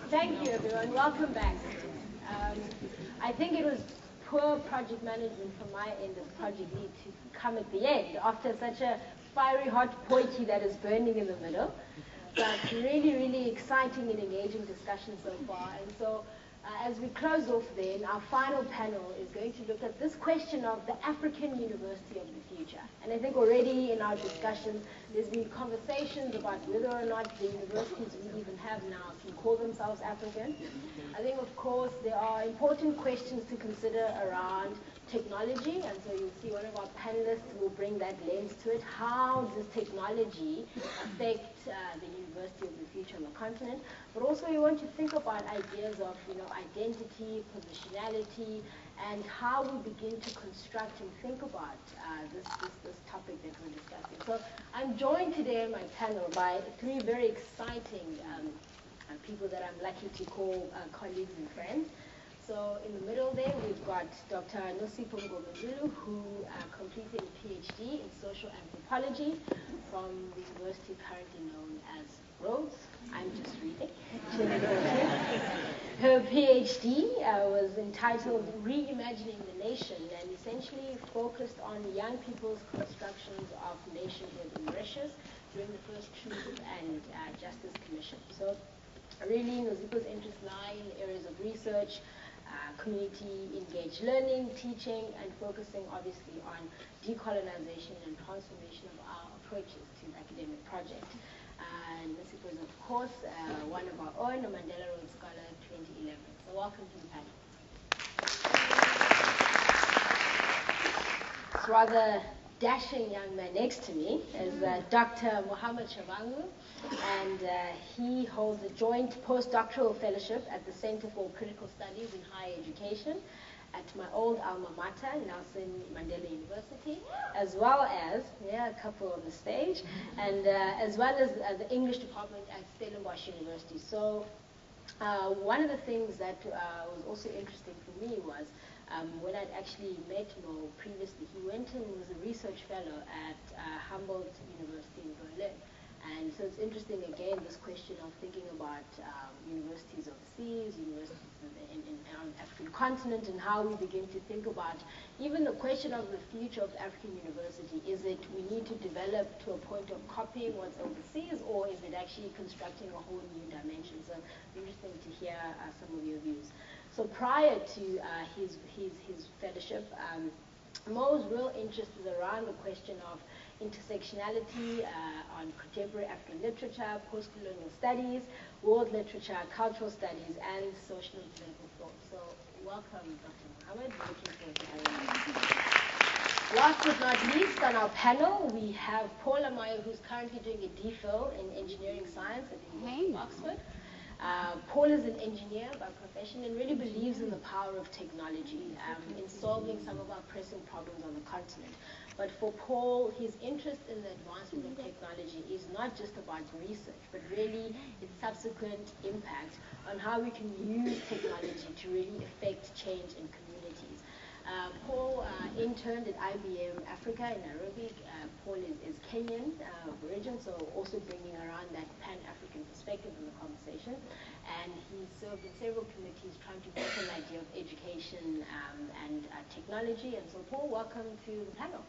Thank you, everyone. Welcome back. I think it was poor project management from my end as project lead to come at the end after such a fiery hot poetry that is burning in the middle. But really, really exciting and engaging discussion so far. And so as we close off then, our final panel is going to look at this question of the African University of the future. And I think already in our discussion, there's been conversations about whether or not the universities we even have now can call themselves African. I think, of course, there are important questions to consider around technology, and so you'll see one of our panelists will bring that lens to it. How does technology affect the university of the future on the continent? But also we want to think about ideas of identity, positionality, and how we begin to construct and think about this topic that we're discussing. So I'm joined today on my panel by three very exciting people that I'm lucky to call colleagues and friends. So in the middle there, we've got Dr. Nosipho Mngomezulu, who completed a PhD in social anthropology from the university currently known as Rhodes. I'm just reading. Her PhD was entitled Reimagining the Nation, and essentially focused on young people's constructions of nationhood in Mauritius during the first Truth and Justice Commission. So really, Nosipho's interests lie in areas of research, community engaged learning, teaching, and focusing obviously on decolonization and transformation of our approaches to the academic project. And Nosipho is, of course, one of our own, a Mandela Rhodes Scholar 2011. So welcome to the panel. This rather dashing young man next to me is Dr. Mohammed Shabangu, and he holds a joint postdoctoral fellowship at the Center for Critical Studies in Higher Education at my old alma mater, Nelson Mandela University, as well as, a couple on the stage, and as well as the English department at Stellenbosch University. So one of the things that was also interesting for me was when I'd actually met Mo previously, he went and was a research fellow at Humboldt University in Berlin. And so it's interesting, again, this question of thinking about universities overseas, universities on the African continent, and how we begin to think about even the question of the future of African university. Is it we need to develop to a point of copying what's overseas, or is it actually constructing a whole new dimension? So it's interesting to hear some of your views. So prior to his fellowship, Mo's real interest is around the question of intersectionality on contemporary African literature, post-colonial studies, world literature, cultural studies, and social and political thought. So welcome, Dr. Mohammed. Looking forward to having you. Last but not least, on our panel, we have Paul Amayo, who's currently doing a DPhil in engineering science at the University of Oxford. Paul is an engineer by profession and really believes in the power of technology in solving some of our pressing problems on the continent. But for Paul, his interest in the advancement of technology is not just about research, but really its subsequent impact on how we can use technology to really affect change in communities. Paul interned at IBM Africa in Nairobi. Paul is Kenyan of origin, so also bringing around that Pan-African perspective in the conversation. And he served in several committees trying to get an idea of education and technology. And so Paul, welcome to the panel.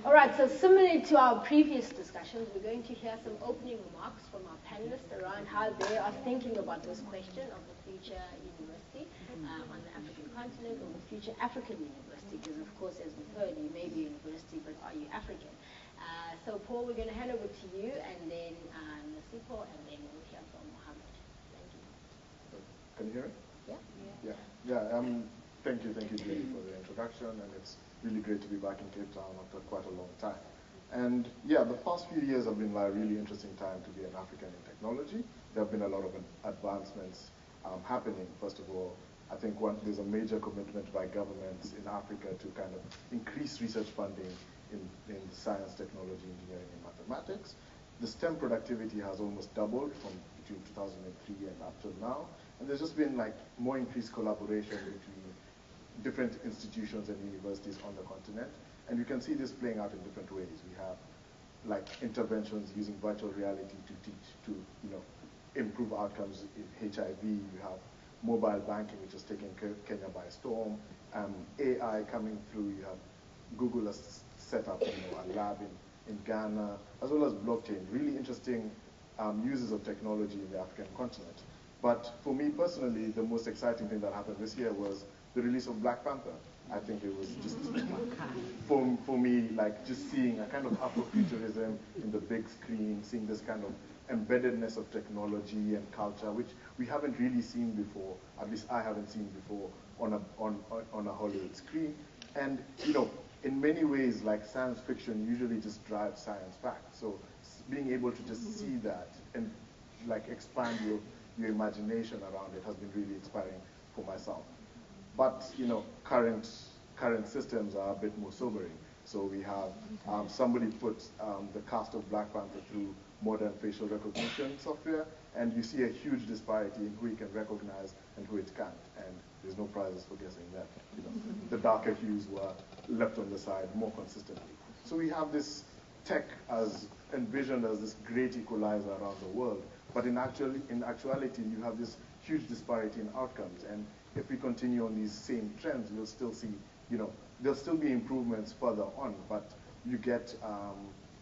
All right, so similarly to our previous discussions, we're going to hear some opening remarks from our panelists around how they are thinking about this question of the future university on the African continent, or the future African university, because of course, as we've heard, you may be a university, but are you African? So Paul, we're going to hand over to you, and then Nosipho, and then we'll hear from Mohammed. Thank you. Can you hear me? Yeah. Thank you, Jenny, for the introduction, and it's really great to be back in Cape Town after quite a long time. And the past few years have been a really interesting time to be an African in technology. There have been a lot of advancements happening. First of all, I think there's a major commitment by governments in Africa to kind of increase research funding in science, technology, engineering, and mathematics. The STEM productivity has almost doubled from between 2003 and up till now. And there's just been more increased collaboration between different institutions and universities on the continent. And you can see this playing out in different ways. We have like interventions using virtual reality to teach, to improve outcomes in HIV. You have mobile banking, which has taken Kenya by storm. AI coming through. You have Google has set up a lab in Ghana, as well as blockchain. Really interesting uses of technology in the African continent. But for me personally, the most exciting thing that happened this year was the release of Black Panther. I think it was just, for me, like just seeing a kind of Afrofuturism in the big screen, seeing this kind of embeddedness of technology and culture, which we haven't really seen before, at least I haven't seen before on a Hollywood screen. And, in many ways, like science fiction usually just drives science fact. So being able to just see that and like expand your imagination around it has been really inspiring for myself. But current systems are a bit more sobering. So we have somebody put the cast of Black Panther through modern facial recognition software, and you see a huge disparity in who you can recognize and who it can't. And there's no prizes for guessing that. The darker hues were left on the side more consistently. So we have this tech as envisioned as this great equalizer around the world, but in actuality, you have this huge disparity in outcomes. And if we continue on these same trends, we'll still see, there'll still be improvements further on, but you get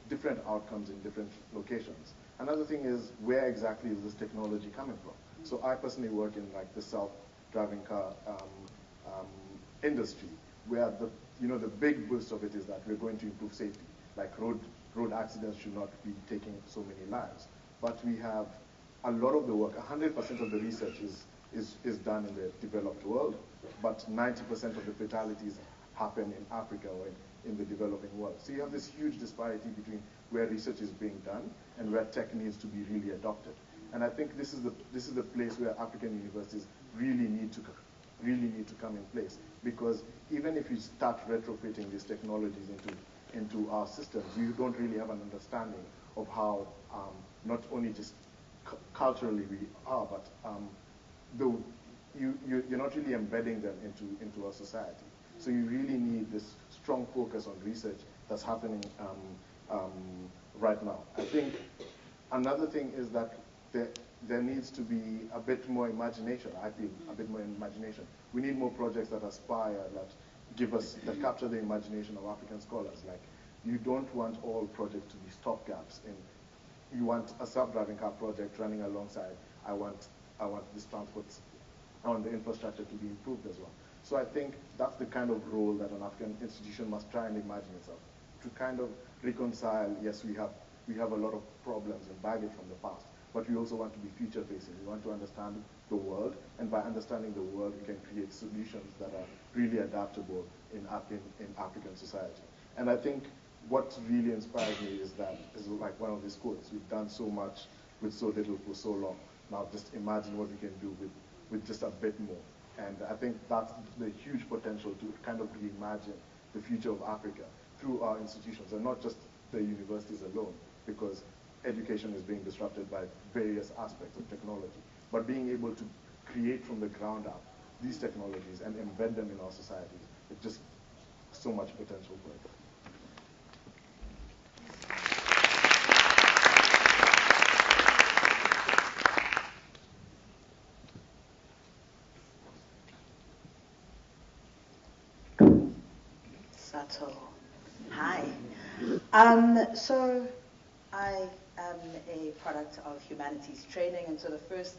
different outcomes in different locations. Another thing is, where exactly is this technology coming from? So I personally work in like the self-driving car industry, where the big boost of it is that we're going to improve safety. Like road accidents should not be taking so many lives. But we have a lot of the work, 100% of the research is done in the developed world, but 90% of the fatalities happen in Africa or in the developing world. So you have this huge disparity between where research is being done and where tech needs to be really adopted. And I think this is the place where African universities really need to come in place, because even if you start retrofitting these technologies into our systems, you don't really have an understanding of how not only just culturally we are, but you're not really embedding them into our society. So you really need this strong focus on research that's happening right now. I think another thing is that there needs to be a bit more imagination. I feel a bit more imagination. We need more projects that aspire, that capture the imagination of African scholars. Like, you don't want all projects to be stopgaps. You want a self-driving car project running alongside. I want this transport, I want the infrastructure to be improved as well. So I think that's the kind of role that an African institution must try and imagine itself, to kind of reconcile. Yes, we have a lot of problems and baggage from the past, but we also want to be future-facing. We want to understand the world, and by understanding the world, we can create solutions that are really adaptable in African society. And I think what really inspires me is like one of these quotes: we've done so much with so little for so long. Now just imagine what we can do with just a bit more. And I think that's the huge potential to kind of reimagine the future of Africa through our institutions, and not just the universities alone, because education is being disrupted by various aspects of technology. But being able to create from the ground up these technologies and embed them in our societies, it's just so much potential for it. Sato. Hi. So I am a product of humanities training, and so the first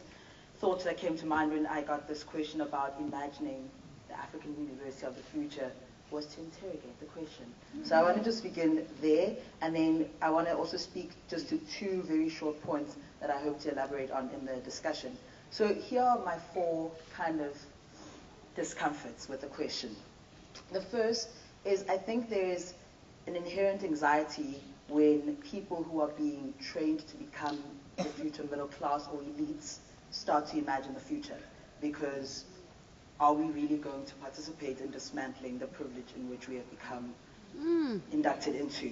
thought that came to mind when I got this question about imagining the African University of the future was to interrogate the question. So I want to just begin there, and then I want to also speak just to two very short points that I hope to elaborate on in the discussion. So here are my four kind of discomforts with the question. The first is, I think there is an inherent anxiety when people who are being trained to become the future middle class or elites start to imagine the future. Because are we really going to participate in dismantling the privilege in which we have become inducted into?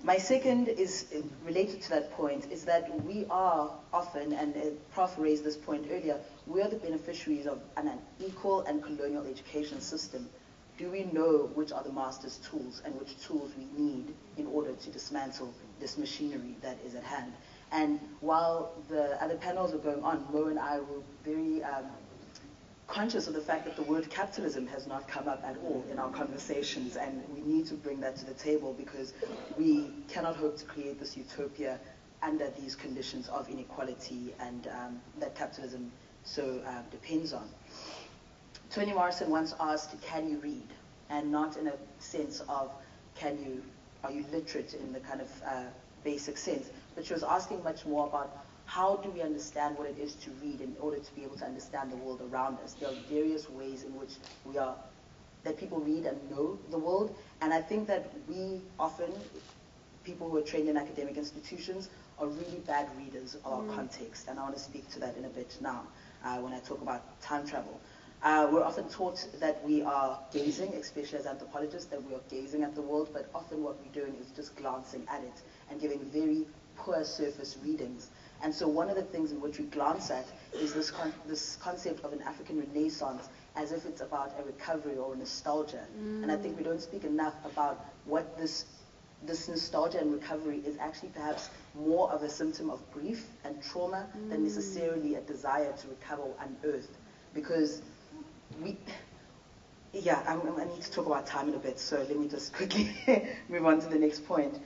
My second is related to that point, is that we are often, and Prof raised this point earlier, we are the beneficiaries of an unequal and colonial education system. Do we know which are the master's tools and which tools we need in order to dismantle this machinery that is at hand. And while the other panels were going on, Mo and I were very conscious of the fact that the word capitalism has not come up at all in our conversations, and we need to bring that to the table because we cannot hope to create this utopia under these conditions of inequality and that capitalism so depends on. Toni Morrison once asked, can you read? And not in a sense of, are you literate in the kind of basic sense, but she was asking much more about how do we understand what it is to read in order to be able to understand the world around us. There are various ways in which that people read and know the world, and I think that we often, people who are trained in academic institutions, are really bad readers of our context, and I want to speak to that in a bit now when I talk about time travel. We're often taught that we are gazing, especially as anthropologists, that we are gazing at the world, but often what we're doing is just glancing at it and giving very poor surface readings. And so one of the things in which we glance at is this concept of an African Renaissance as if it's about a recovery or a nostalgia. And I think we don't speak enough about what this nostalgia and recovery is actually perhaps more of a symptom of grief and trauma than necessarily a desire to recover or unearth. Because I need to talk about time in a bit, so let me just quickly move on to the next point.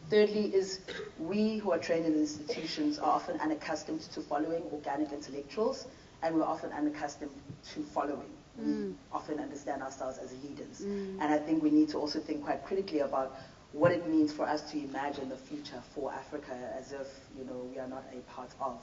Thirdly is we who are trained in institutions are often unaccustomed to following organic intellectuals, and we're often unaccustomed to following. We often understand ourselves as leaders. And I think we need to also think quite critically about what it means for us to imagine the future for Africa as if, we are not a part of,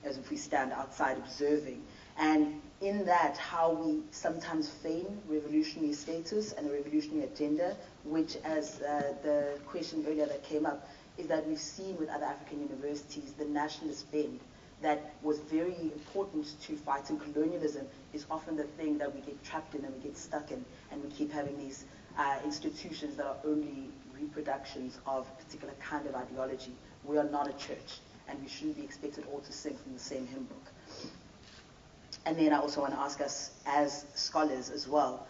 as if we stand outside observing. And in that, how we sometimes feign revolutionary status and a revolutionary agenda, which, as the question earlier that came up, is that we've seen with other African universities, the nationalist bend that was very important to fighting colonialism is often the thing that we get trapped in and we get stuck in, and we keep having these institutions that are only reproductions of a particular kind of ideology. We are not a church, and we shouldn't be expected all to sing from the same hymn book. And then I also want to ask us as scholars as well,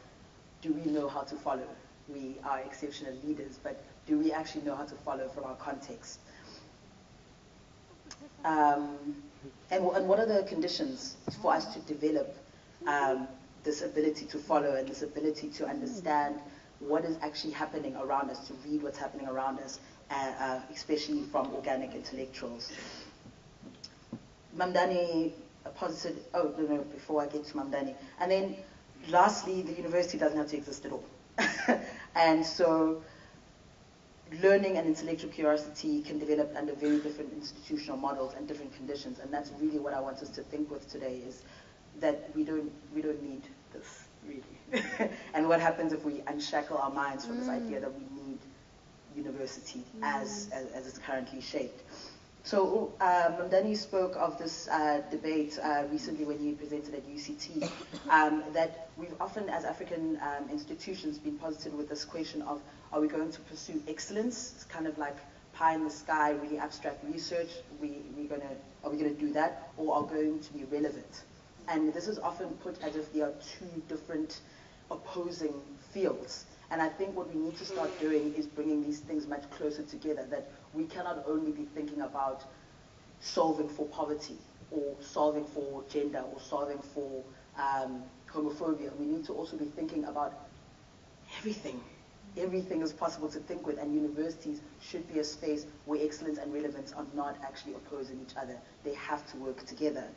do we know how to follow? We are exceptional leaders, but do we actually know how to follow from our context? And what are the conditions for us to develop this ability to follow and this ability to understand what is actually happening around us, to read what's happening around us, especially from organic intellectuals? Mamdani posited, before I get to Mamdani. And then lastly, the university doesn't have to exist at all. And so learning and intellectual curiosity can develop under very different institutional models and different conditions. And that's really what I want us to think with today, is that we don't need this, really. And what happens if we unshackle our minds from this idea that we need university as it's currently shaped. So Mamdani spoke of this debate recently when he presented at UCT, that we've often, as African institutions, been posited with this question of, are we going to pursue excellence? It's kind of like pie in the sky, really abstract research. Are we going to do that, or are going to be relevant? And this is often put as if there are two different opposing fields. And I think what we need to start doing is bringing these things much closer together, that we cannot only be thinking about solving for poverty or solving for gender or solving for homophobia. We need to also be thinking about everything. Everything is possible to think with, and universities should be a space where excellence and relevance are not actually opposing each other. They have to work together.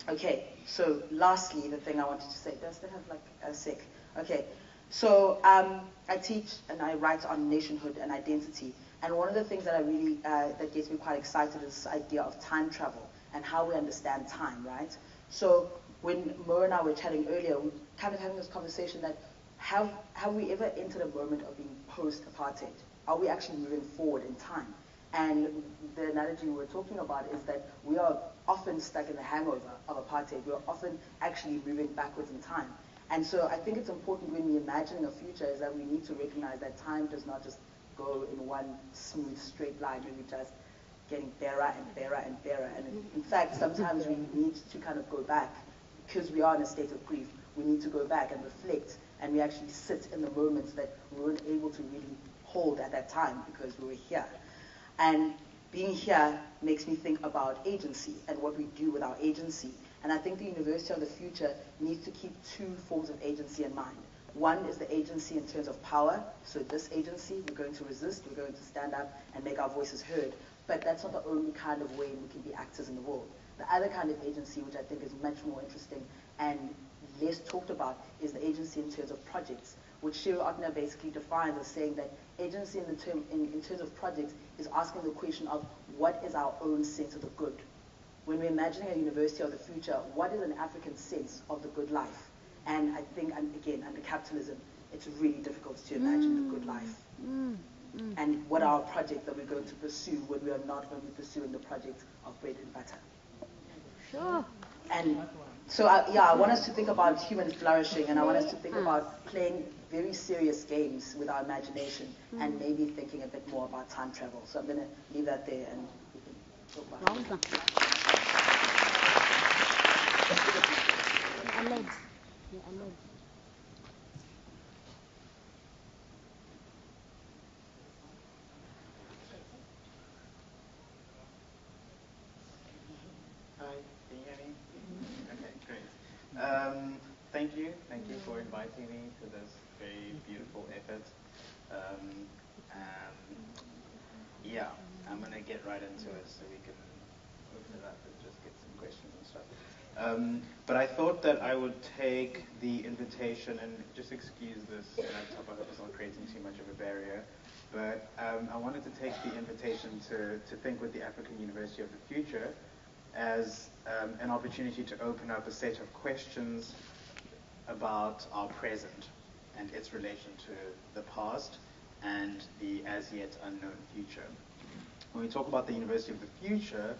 Okay, so lastly, the thing I wanted to say, do I still have like a sec? Okay. So I teach and I write on nationhood and identity, and one of the things that I really that gets me quite excited is this idea of time travel and how we understand time, right? So when Mo and I were chatting earlier, we were kind of having this conversation that have we ever entered a moment of being post-apartheid? Are we actually moving forward in time? And the analogy we were talking about is that we are often stuck in the hangover of apartheid. We are often actually moving backwards in time. And so I think it's important when we're imagining a future is that we need to recognize that time does not just go in one smooth, straight line, and we're just getting better and better and better. And in fact, sometimes we need to kind of go back, because we are in a state of grief. We need to go back and reflect, and we actually sit in the moments that we weren't able to really hold at that time because we were here. And being here makes me think about agency and what we do with our agency. And I think the University of the Future needs to keep two forms of agency in mind. One is the agency in terms of power. So this agency, we're going to resist, we're going to stand up and make our voices heard. But that's not the only kind of way we can be actors in the world. The other kind of agency, which I think is much more interesting and less talked about, is the agency in terms of projects, which Shiro Otner basically defines as saying that agency in terms of projects is asking the question of what is our own sense of the good. When we're imagining a university of the future, what is an African sense of the good life? And I think, again, under capitalism, it's really difficult to imagine the good life. And what are our projects that we're going to pursue when we are not only pursuing the projects of bread and butter? Sure. And so, I want us to think about human flourishing, and I want us to think about playing very serious games with our imagination and maybe thinking a bit more about time travel. So I'm going to leave that there and we can talk about it. Well done. Alex. Yeah, Alex. Hi, can you hear me? Okay, great. Thank you for inviting me to this very beautiful effort. Yeah, I'm going to get right into it so we can open it up and just get some questions and stuff. But I thought that I would take the invitation and just excuse this laptop. I hope it's not creating too much of a barrier. But I wanted to take the invitation to think with the African University of the Future as an opportunity to open up a set of questions about our present and its relation to the past and the as yet unknown future. When we talk about the University of the Future,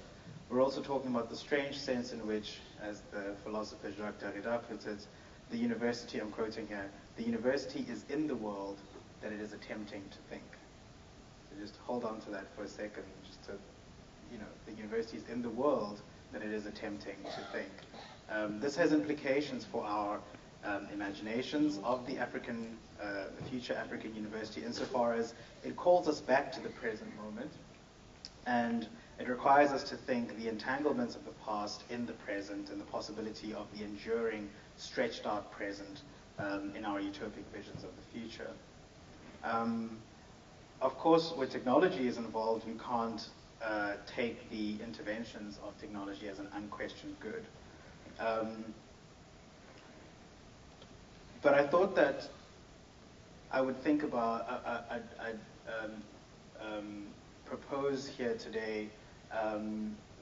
we're also talking about the strange sense in which, as the philosopher Jacques Derrida puts it, the university, I'm quoting here, the university is in the world that it is attempting to think. So just hold on to that for a second, just to, the university is in the world that it is attempting to think. This has implications for our imaginations of the future African university insofar as it calls us back to the present moment, and it requires us to think the entanglements of the past in the present and the possibility of the enduring, stretched out present in our utopic visions of the future. Of course, where technology is involved, we can't take the interventions of technology as an unquestioned good. But I thought that I would think about, I'd propose here today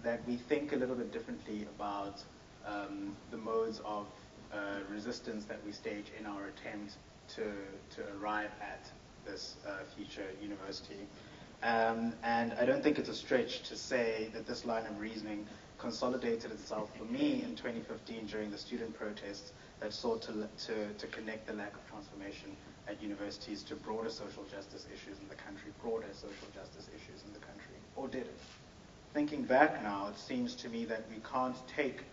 that we think a little bit differently about the modes of resistance that we stage in our attempt to arrive at this future university. And I don't think it's a stretch to say that this line of reasoning consolidated itself for me in 2015 during the student protests that sought to connect the lack of transformation at universities to broader social justice issues in the country, or did it? Thinking back now, it seems to me that we can't take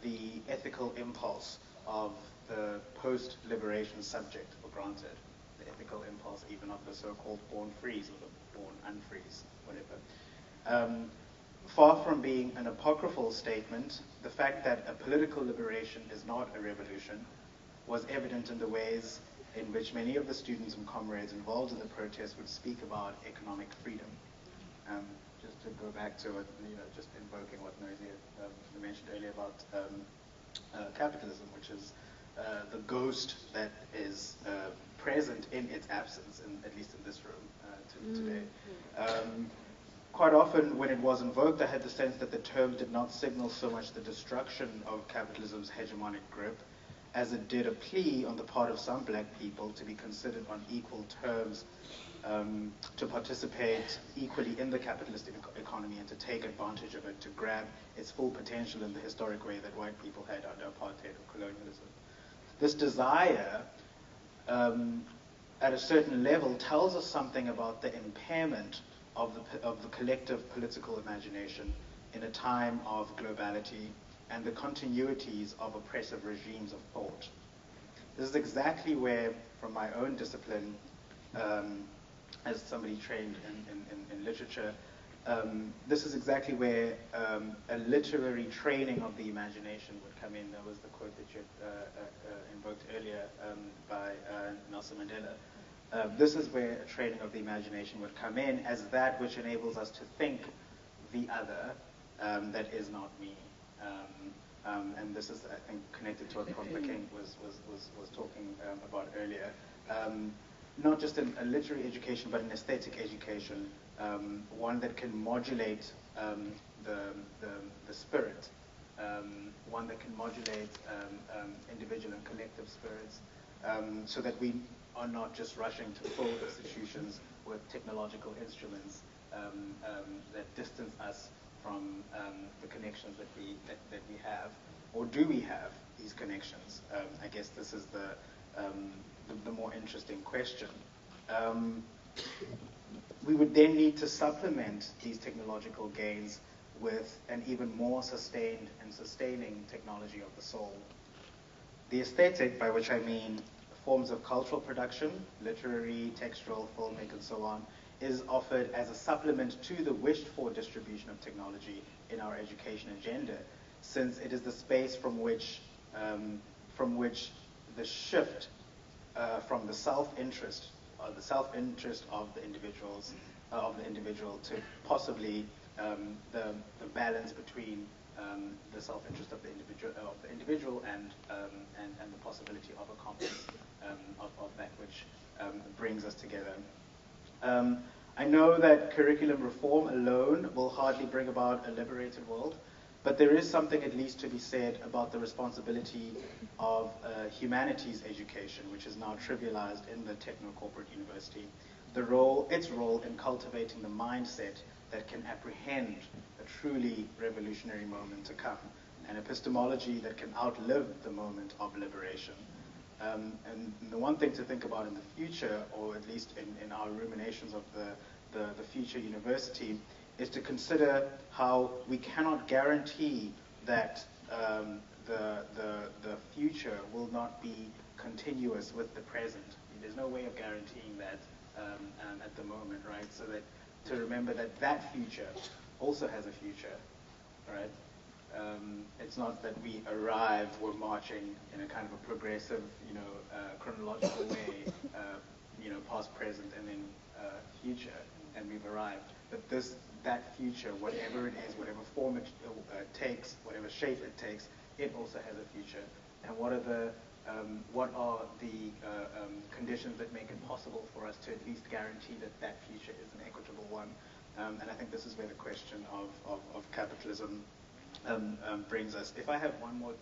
the ethical impulse of the post-liberation subject for granted, the ethical impulse even of the so-called born frees or the born unfrees, whatever. Far from being an apocryphal statement, the fact that a political liberation is not a revolution was evident in the ways in which many of the students and comrades involved in the protest would speak about economic freedom. Just to go back to it, just invoking what Noisia mentioned earlier about capitalism, which is the ghost that is present in its absence, at least in this room today. Quite often when it was invoked, I had the sense that the term did not signal so much the destruction of capitalism's hegemonic grip as it did a plea on the part of some black people to be considered on equal terms to participate equally in the capitalist economy and to take advantage of it, to grab its full potential in the historic way that white people had under apartheid or colonialism. This desire, at a certain level, tells us something about the impairment of the collective political imagination in a time of globality and the continuities of oppressive regimes of thought. This is exactly where, from my own discipline, as somebody trained in literature, this is exactly where a literary training of the imagination would come in. That was the quote that you invoked earlier by Nelson Mandela. This is where a training of the imagination would come in as that which enables us to think the other that is not me. And this is, I think, connected to what Prof. King was talking about earlier. Not just a literary education, but an aesthetic education, one that can modulate the spirit, one that can modulate individual and collective spirits, so that we are not just rushing to fill institutions with technological instruments that distance us from the connections that we have, or do we have these connections? I guess this is the more interesting question. We would then need to supplement these technological gains with an even more sustained and sustaining technology of the soul. The aesthetic, by which I mean forms of cultural production, literary, textual, filmic, and so on, is offered as a supplement to the wished-for distribution of technology in our education agenda, since it is the space from which the shift from the self-interest of the individual to possibly the balance between the self-interest of the individual and the possibility of a compass of that which brings us together. I know that curriculum reform alone will hardly bring about a liberated world, but there is something at least to be said about the responsibility of humanities education, which is now trivialized in the techno-corporate university. Its role in cultivating the mindset that can apprehend a truly revolutionary moment to come, an epistemology that can outlive the moment of liberation. And the one thing to think about in the future, or at least in our ruminations of the future university, is to consider how we cannot guarantee that the future will not be continuous with the present. There's no way of guaranteeing that at the moment, right? So that to remember that future also has a future, right? It's not that we arrive, we're marching in a kind of a progressive, chronological way, past, present, and then future, and we've arrived. But that future, whatever it is, whatever form it takes, whatever shape it takes, it also has a future. And what are the conditions that make it possible for us to at least guarantee that future is an equitable one? And I think this is where the question of capitalism brings us. If I have 2 more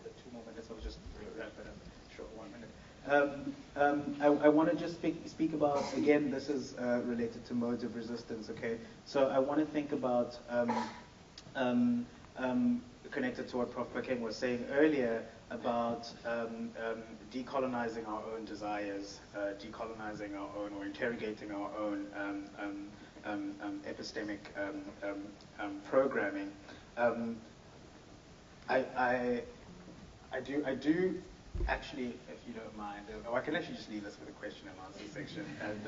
minutes, I'll just wrap it up. Sure, 1 minute. I want to just speak about, again, this is related to modes of resistance, okay? So I want to think about, connected to what Prof. King was saying earlier, about decolonizing our own desires, decolonizing our own, or interrogating our own epistemic programming. I do actually, if you don't mind, I can actually just leave this for the question and answer section, and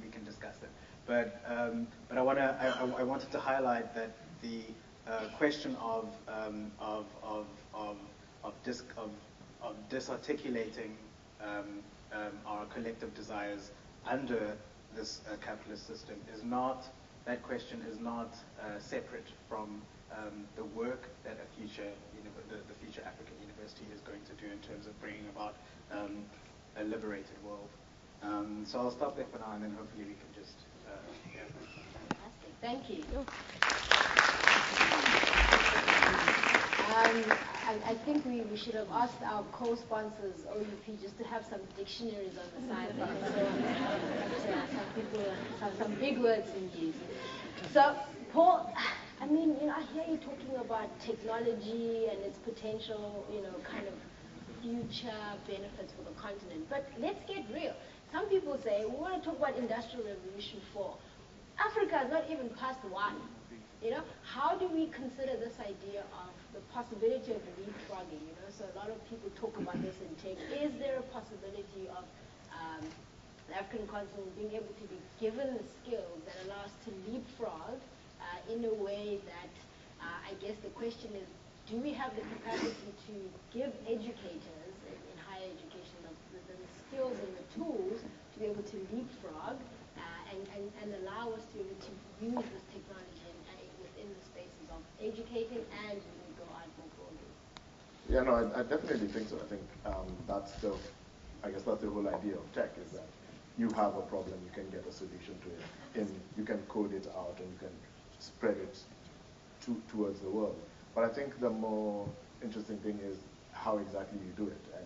we can discuss it. But I wanted to highlight that the question of disarticulating our collective desires under this capitalist system is not. That question is not separate from the work that the future African University is going to do in terms of bringing about a liberated world. So I'll stop there for now, and then hopefully we can just. Fantastic. Thank you. I think we should have asked our co-sponsors, OUP, just to have some dictionaries on the side there. So some big words in use. So, Paul, I hear you talking about technology and its potential, kind of future benefits for the continent. But let's get real. Some people say, we want to talk about Industrial Revolution 4. Africa is not even past 1. How do we consider this idea of the possibility of leapfrogging? So a lot of people talk about this in tech. Is there a possibility of the African continent being able to be given the skills that allow us to leapfrog in a way that I guess the question is, do we have the capacity to give educators in higher education the skills and the tools to be able to leapfrog and allow us to be able to use this technology within the spaces of educating and when we go out more broadly? Yeah, no, I definitely think so. I think I guess that's the whole idea of tech, is that you have a problem, you can get a solution to it, and you can code it out and you can spread it towards the world. But I think the more interesting thing is how exactly you do it. And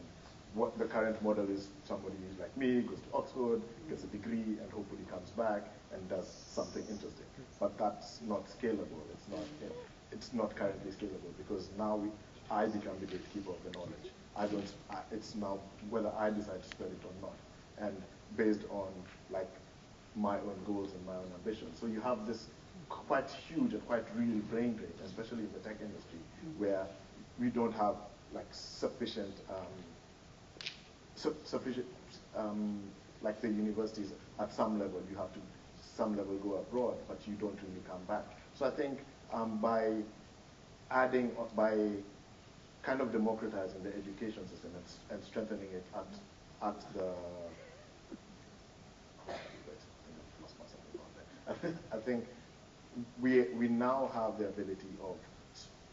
what the current model is, somebody like me goes to Oxford, gets a degree, and hopefully comes back and does something interesting. But that's not scalable. It's not currently scalable, because now I become the gatekeeper of the knowledge. It's now whether I decide to spread it or not, and based on like my own goals and my own ambitions. So you have this quite huge and quite real brain drain, especially in the tech industry, where we don't have like sufficient like the universities at some level, you have to some level go abroad, but you don't really come back. So I think by kind of democratizing the education system and strengthening it at the I think we now have the ability of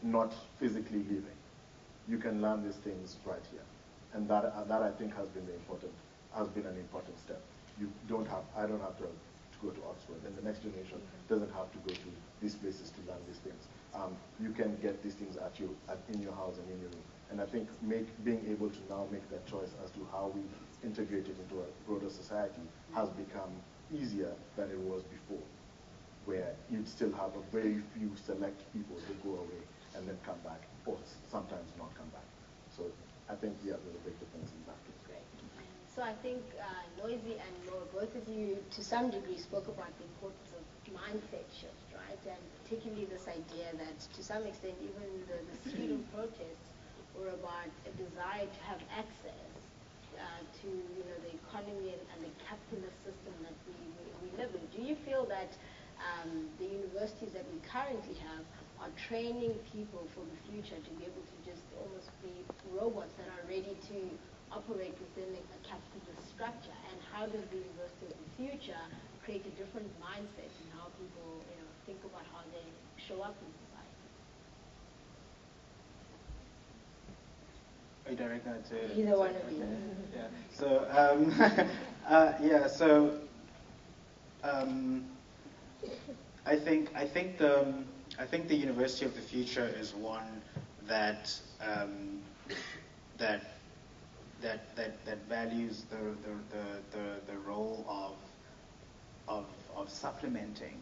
not physically leaving. You can learn these things right here, and that I think has been an important step. I don't have to go to Oxford, and the next generation doesn't have to go to these places to learn these things. You can get these things in your house and in your room. And I think being able to now make that choice as to how we integrate it into a broader society has become easier than it was before, where you'd still have a very few select people who go away and then come back, or sometimes not come back. So I think, yeah, there's a big difference in that case. Great. So I think Noisy and Noah, both of you to some degree spoke about the importance of mindset shift, right? And particularly this idea that to some extent even the student protests were about a desire to have access to the economy and the capitalist system that we live in. Do you feel that the universities that we currently have are training people for the future to be able to just almost be robots that are ready to operate within a capitalist structure? And how does the university of the future create a different mindset in how people think about how they show up in society? Are you directing it to either one of you? Yeah. So yeah. So I think the University of the Future is one that values the role of supplementing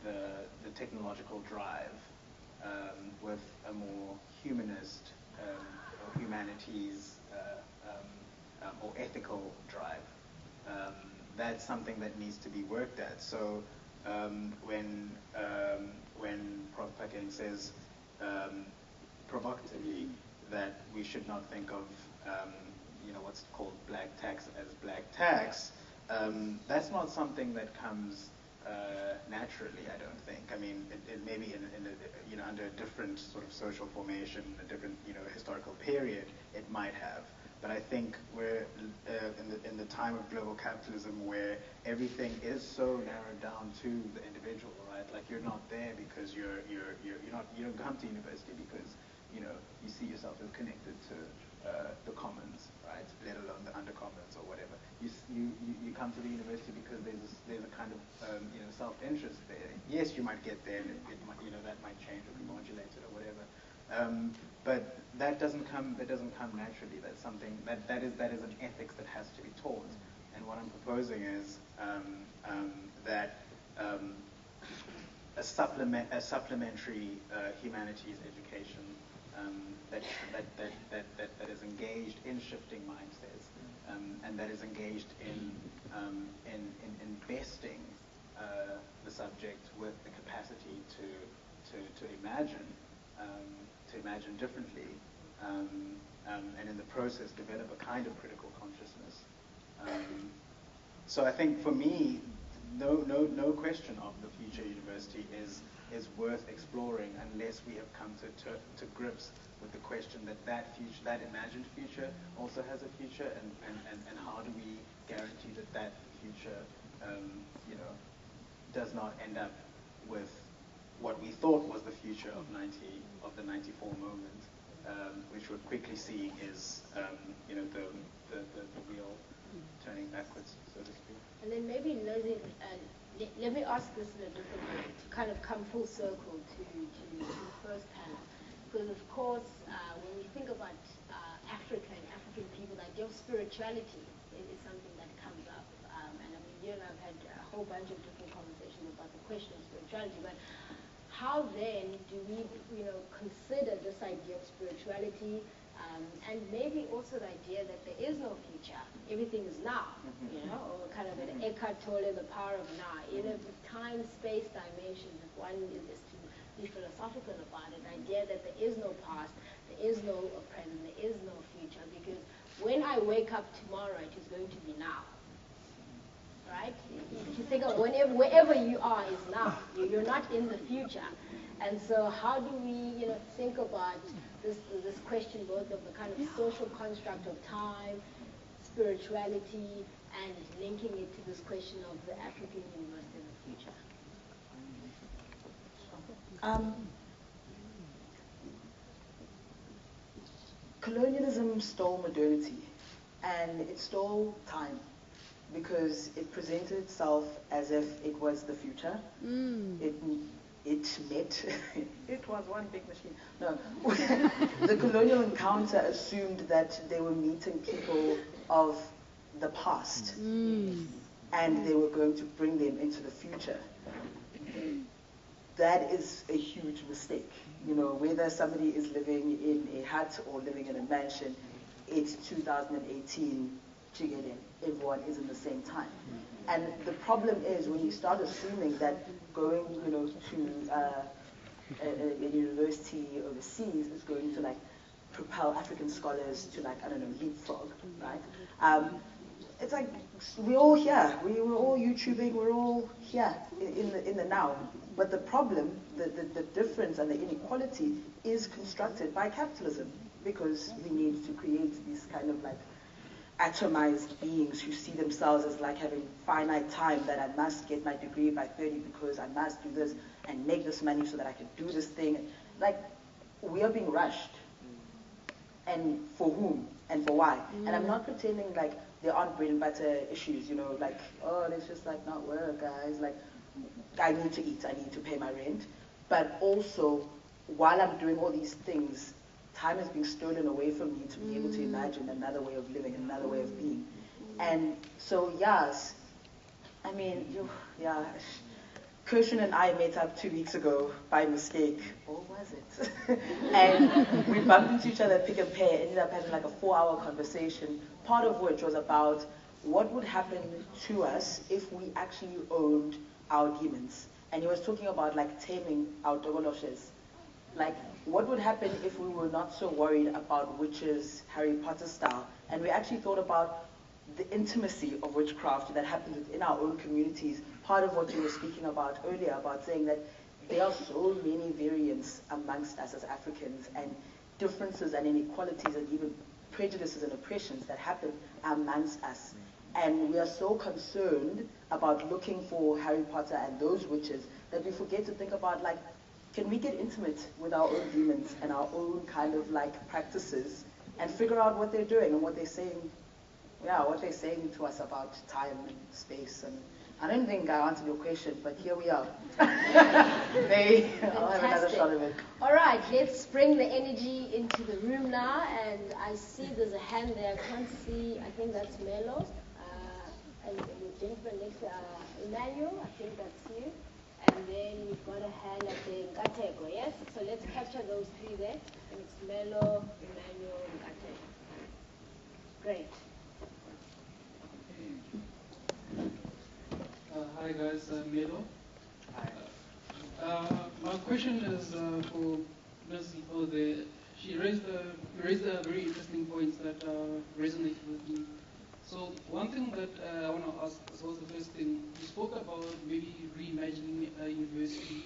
the technological drive with a more humanist or humanities or ethical drive. That's something that needs to be worked at. So when Prof. Pakeng says provocatively that we should not think of what's called black tax as black tax, that's not something that comes naturally, I don't think. I mean, it may be under a different sort of social formation, a different historical period, it might have. But I think we're in the time of global capitalism where everything is so narrowed down to the individual, right? Like you're not there because you don't come to university because you see yourself as connected to the commons, right? Let alone the undercommons or whatever. You come to the university because there's a kind of self-interest there. Yes, you might get there, and it might, that might change or be modulated or whatever. But that doesn't come naturally. That's something that is an ethics that has to be taught. And what I'm proposing is that a supplementary humanities education that is engaged in shifting mindsets and that is engaged in investing the subject with the capacity to imagine differently, and in the process develop a kind of critical consciousness So I think for me, no question of the future university is worth exploring unless we have come to grips with the question that future, that imagined future, also has a future, and how do we guarantee that future, does not end up with what we thought was the future of the 94 moment, which we're quickly seeing is the wheel turning backwards, so to speak. And then maybe Lizzie, let me ask this in a different way to kind of come full circle to the first panel. Because of course, when we think about Africa and African people, the idea of spirituality is something that comes up. And I mean, you and I have had a whole bunch of different conversations about the question of spirituality. But how then do we, consider this idea of spirituality? And maybe also the idea that there is no future, everything is now, or kind of an Eckhart Tolle, the power of now. In a time, space dimension, if one is to be philosophical about it, the idea that there is no past, there is no present, there is no future, because when I wake up tomorrow, it is going to be now. Right? If you think of wherever you are is now. You're not in the future. And so how do we, think about this question both of the kind of social construct of time, spirituality, and linking it to this question of the African university in the future? Colonialism stole modernity, and it stole time, because it presented itself as if it was the future. It was one big machine. No, the colonial encounter assumed that they were meeting people of the past, and they were going to bring them into the future. That is a huge mistake. Whether somebody is living in a hut or living in a mansion, it's 2018. Everyone is in the same time. And the problem is when you start assuming that going, to a university overseas is going to propel African scholars to leapfrog, right? It's like we're all here. We're all YouTubing. We're all here in the now. But the problem, the difference and the inequality is constructed by capitalism, because we need to create these kind of atomized beings who see themselves as having finite time, that I must get my degree by 30 because I must do this and make this money so that I can do this thing. We are being rushed. And for whom and for why? And I'm not pretending there aren't bread and butter issues, oh, let's just not work, guys. I need to eat, I need to pay my rent. But also, while I'm doing all these things, time is being stolen away from me to be able to imagine another way of living, another way of being. And so, yes, I mean, Kirshen and I met up 2 weeks ago by mistake. Or was it? And we bumped into each other at Pick and Pay, ended up having a 4-hour conversation, part of which was about what would happen to us if we actually owned our demons. And he was talking about taming our dogoloshes. What would happen if we were not so worried about witches, Harry Potter style, and we actually thought about the intimacy of witchcraft that happens within our own communities? Part of what you were speaking about earlier, about saying that there are so many variants amongst us as Africans, and differences and inequalities and even prejudices and oppressions that happen amongst us. And we are so concerned about looking for Harry Potter and those witches that we forget to think about can we get intimate with our own demons and our own kind of practices and figure out what they're doing and what they're saying, what they're saying to us about time and space. And I don't think I answered your question, but here we are. I'll have another shot of it. All right, let's bring the energy into the room now. And I see there's a hand there. I can't see. I think that's Melo. And the gentleman next to Emmanuel, I think that's you. And then we've got a hand at the Nkateko, yes? So let's capture those three there. And it's Melo, Emmanuel, Nkateko. Great. Hi guys, I'm Melo. Hi. My question is for Ms. Ode. She raised a very interesting points that resonated with me. So one thing that I want to ask, I suppose the first thing, you spoke about maybe reimagining a university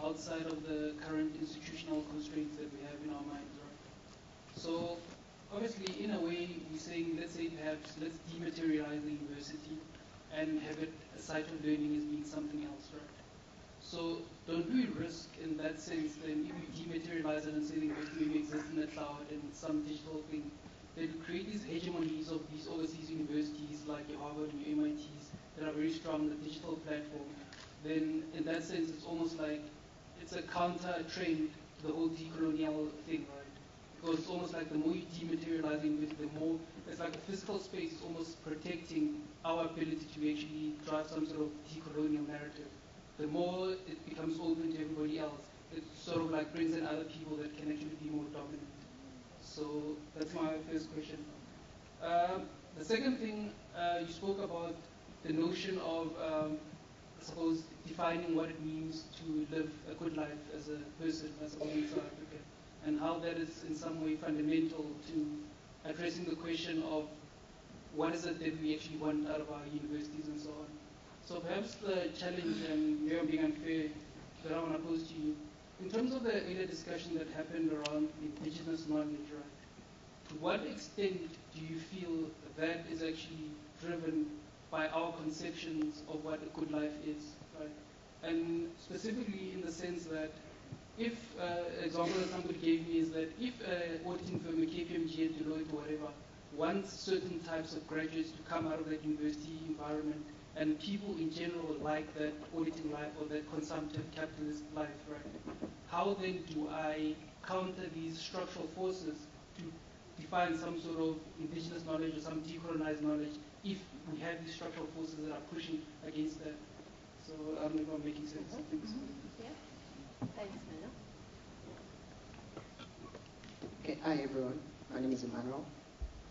outside of the current institutional constraints that we have in our minds, right? So obviously, in a way, you're saying, let's say perhaps let's dematerialize the university and have it a site of learning as being something else, right? So don't we risk in that sense then if we dematerialize it and say the university maybe exists in the cloud and some digital thing, then we create these hegemonies of these overseas universities like your Harvard and your MITs that are very strong on the digital platform, then in that sense it's almost like it's a counter trend to the whole decolonial thing, right? Because it's almost like the more you dematerialize the university, the more it's like a physical space is almost protecting our ability to actually drive some sort of decolonial narrative. The more it becomes open to everybody else, it sort of like brings in other people that can actually be more dominant. So that's my first question. The second thing, you spoke about the notion of, I suppose, defining what it means to live a good life as a person, as a woman in South Africa, and how that is in some way fundamental to addressing the question of what is it that we actually want out of our universities and so on. So perhaps the challenge, and maybe I'm being unfair, that I want to pose to you, in terms of the earlier discussion that happened around indigenous knowledge, right? To what extent do you feel that is actually driven by our conceptions of what a good life is, right? And specifically in the sense that if, example that somebody gave me is that if an auditing firm, a KPMG, Deloitte, or whatever, wants certain types of graduates to come out of that university environment, and people in general like that auditing life or that consumptive capitalist life, right? How then do I counter these structural forces to define some sort of indigenous knowledge or some decolonized knowledge if we have these structural forces that are pushing against that? So I don't know if I'm making sense. Thanks. Yeah. Thanks, Mano. Okay, hi everyone. My name is Emmanuel.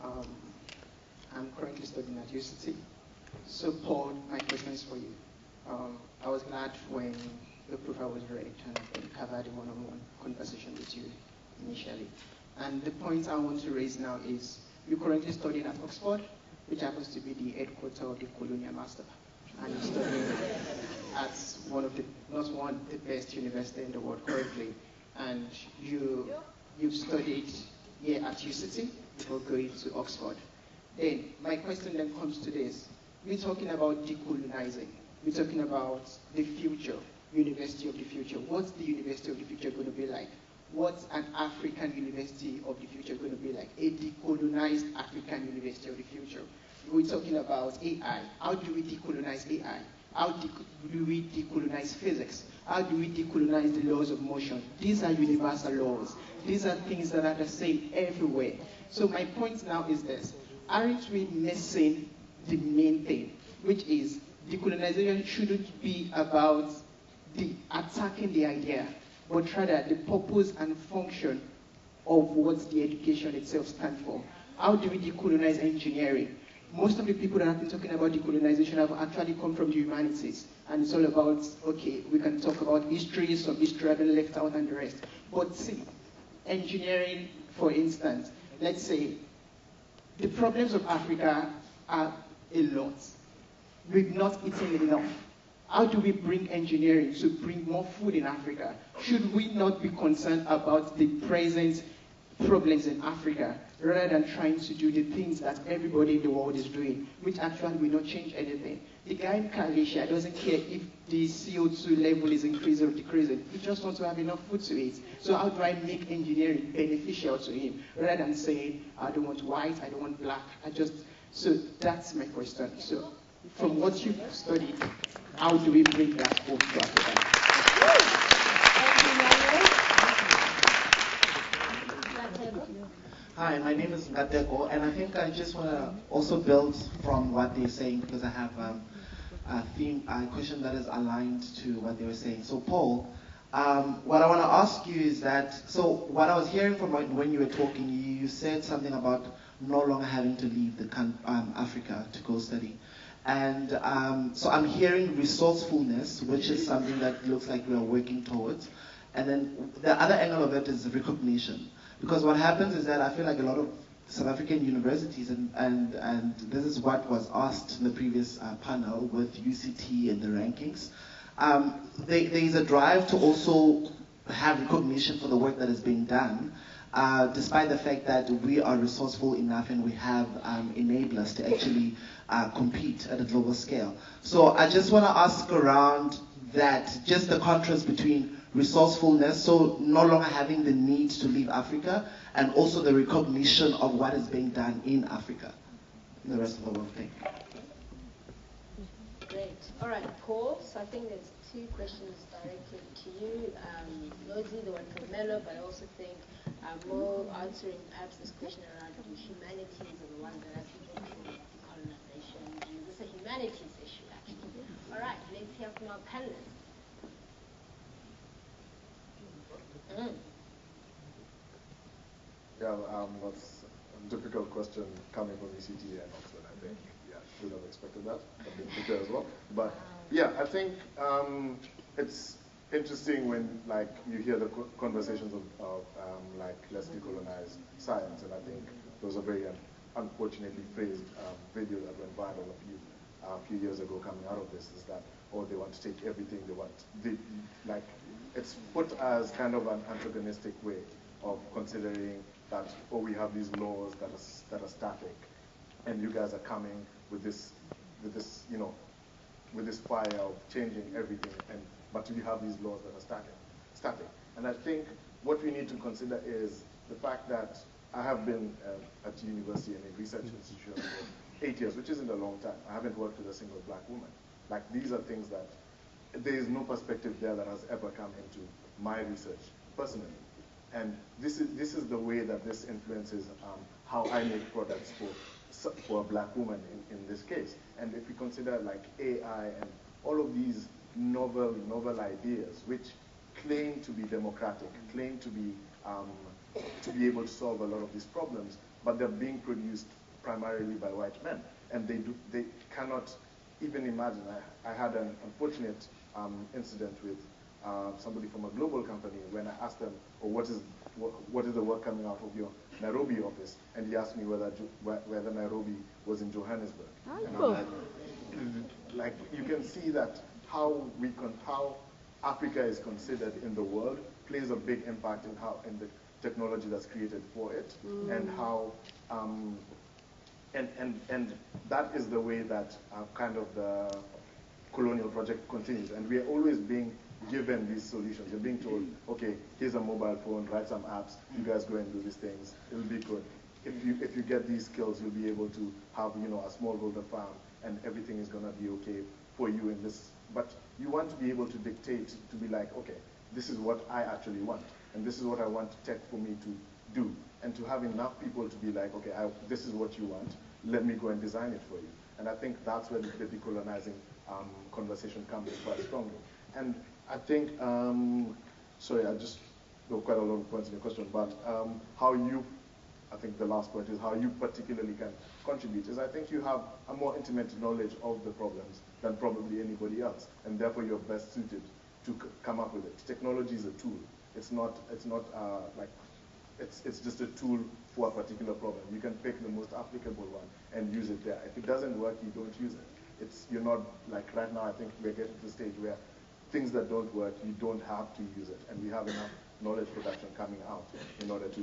I'm currently studying at UCT. So Paul, my question is for you. I was glad when the profile was read and I think I've had a one-on-one conversation with you initially. And the point I want to raise now is you're currently studying at Oxford, which happens to be the headquarters of the Colonial Master. And you're studying at one of the, not one, the best university in the world currently. And you've studied here at UCT before going to Oxford. Then my question then comes to this. We're talking about decolonizing. We're talking about the future, university of the future. What's the university of the future going to be like? What's an African university of the future going to be like? A decolonized African university of the future. We're talking about AI. How do we decolonize AI? How do we decolonize physics? How do we decolonize the laws of motion? These are universal laws. These are things that are the same everywhere. So my point now is this. Aren't we missing the main thing, which is decolonization shouldn't be about the attacking the idea, but rather the purpose and function of what the education itself stands for. How do we decolonize engineering? Most of the people that have been talking about decolonization have actually come from the humanities. And it's all about, okay, we can talk about history, some history have been left out and the rest. But see, engineering, for instance, let's say, the problems of Africa are a lot. We've not eaten enough. How do we bring engineering to bring more food in Africa? Should we not be concerned about the present problems in Africa rather than trying to do the things that everybody in the world is doing, which actually will not change anything? The guy in Kalisha doesn't care if the CO2 level is increasing or decreasing. He just wants to have enough food to eat. So how do I make engineering beneficial to him rather than saying, I don't want white, I don't want black, so that's my question. So from what you've studied, how do we bring that home to Africa? Hi, my name is Ngateko, and I think I just want to also build from what they're saying because I have a question that is aligned to what they were saying. So Paul, what I want to ask you is that, so what I was hearing from when you were talking, you said something about no longer having to leave Africa to go study. And so I'm hearing resourcefulness, which is something that looks like we are working towards. And then the other angle of it is recognition. Because what happens is that I feel like a lot of South African universities, and this is what was asked in the previous panel with UCT and the rankings. There is a drive to also have recognition for the work that is being done, despite the fact that we are resourceful enough and we have enablers to actually compete at a global scale. So I just want to ask around that, just the contrast between resourcefulness, so no longer having the need to leave Africa, and also the recognition of what is being done in Africa, in the rest of the world. Thank you. Great. All right, Paul. So I think there's two questions directed to you. Nozi, the one from Mello, but I also think Mo answering perhaps this question around the humanities are the ones that are thinking decolonization. And this is a humanities issue, actually. All right, let's hear from our panelists. Yeah, that's a difficult question coming from ECT and Oxford, I think. Yeah, should have expected that from the teacher as well. But yeah, I think it's interesting when you hear the conversations of let's decolonize science, and I think there was a very unfortunately phrased video that went viral a few years ago coming out of this, is that, oh, they want to take everything they want. It's put as kind of an antagonistic way of considering that, oh, we have these laws that are static, and you guys are coming with this fire of changing everything, but we have these laws that are static. And I think what we need to consider is the fact that I have been at university and a research institution for 8 years, which isn't a long time. I haven't worked with a single black woman. These are things that there is no perspective there that has ever come into my research personally. And this is the way that this influences how I make products for a black woman in this case. And if we consider AI and all of these novel ideas which claim to be democratic, claim to be able to solve a lot of these problems, but they're being produced primarily by white men, and they cannot even imagine. I had an unfortunate incident with somebody from a global company when I asked them, oh, what is the work coming out of your Nairobi office? And he asked me whether Nairobi was in Johannesburg. And I'm like, you can see that how Africa is considered in the world plays a big impact in the technology that's created for it, and how and that is the way that kind of the colonial project continues. And we are always being given these solutions. You're being told, okay, here's a mobile phone, write some apps, you guys go and do these things, it'll be good. If you get these skills, you'll be able to have a smallholder farm, and everything is going to be okay for you in this. But you want to be able to dictate, to be like, okay, this is what I actually want, and this is what I want tech for me to do, and to have enough people to be like, okay, this is what you want, let me go and design it for you. And I think that's where the decolonizing conversation comes in quite strongly. And I think, sorry, I just there were quite a lot of points in your question, but I think the last point is how you particularly can contribute, is I think you have a more intimate knowledge of the problems than probably anybody else, and therefore you're best suited to come up with it. Technology is a tool. It's just a tool for a particular problem. You can pick the most applicable one and use it there. If it doesn't work, you don't use it. You're not, like right now, I think we're getting to the stage where things that don't work, you don't have to use it. And we have enough knowledge production coming out in order to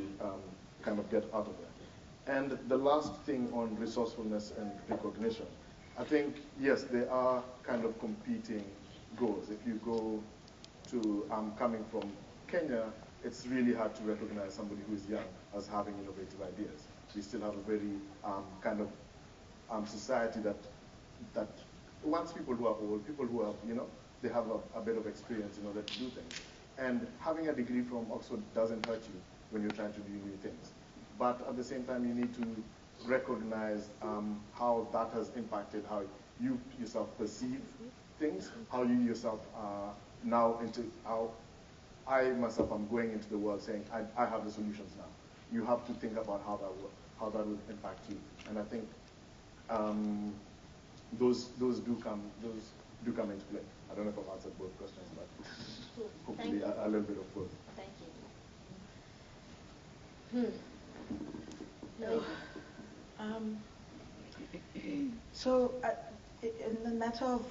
kind of get out of that. And the last thing on resourcefulness and recognition, I think, yes, there are kind of competing goals. If you go to, coming from Kenya, it's really hard to recognize somebody who is young as having innovative ideas. We still have a very kind of society that wants people who are old, people who have, they have a bit of experience in order to do things. And having a degree from Oxford doesn't hurt you when you're trying to do new things. But at the same time, you need to recognize how that has impacted how you yourself perceive things, how you yourself are now how I myself am going into the world saying, I have the solutions now. You have to think about how that will impact you. And I think those do come into play. I don't know if I've answered both questions, but hopefully a little bit of both. Thank you. No. So, in the matter of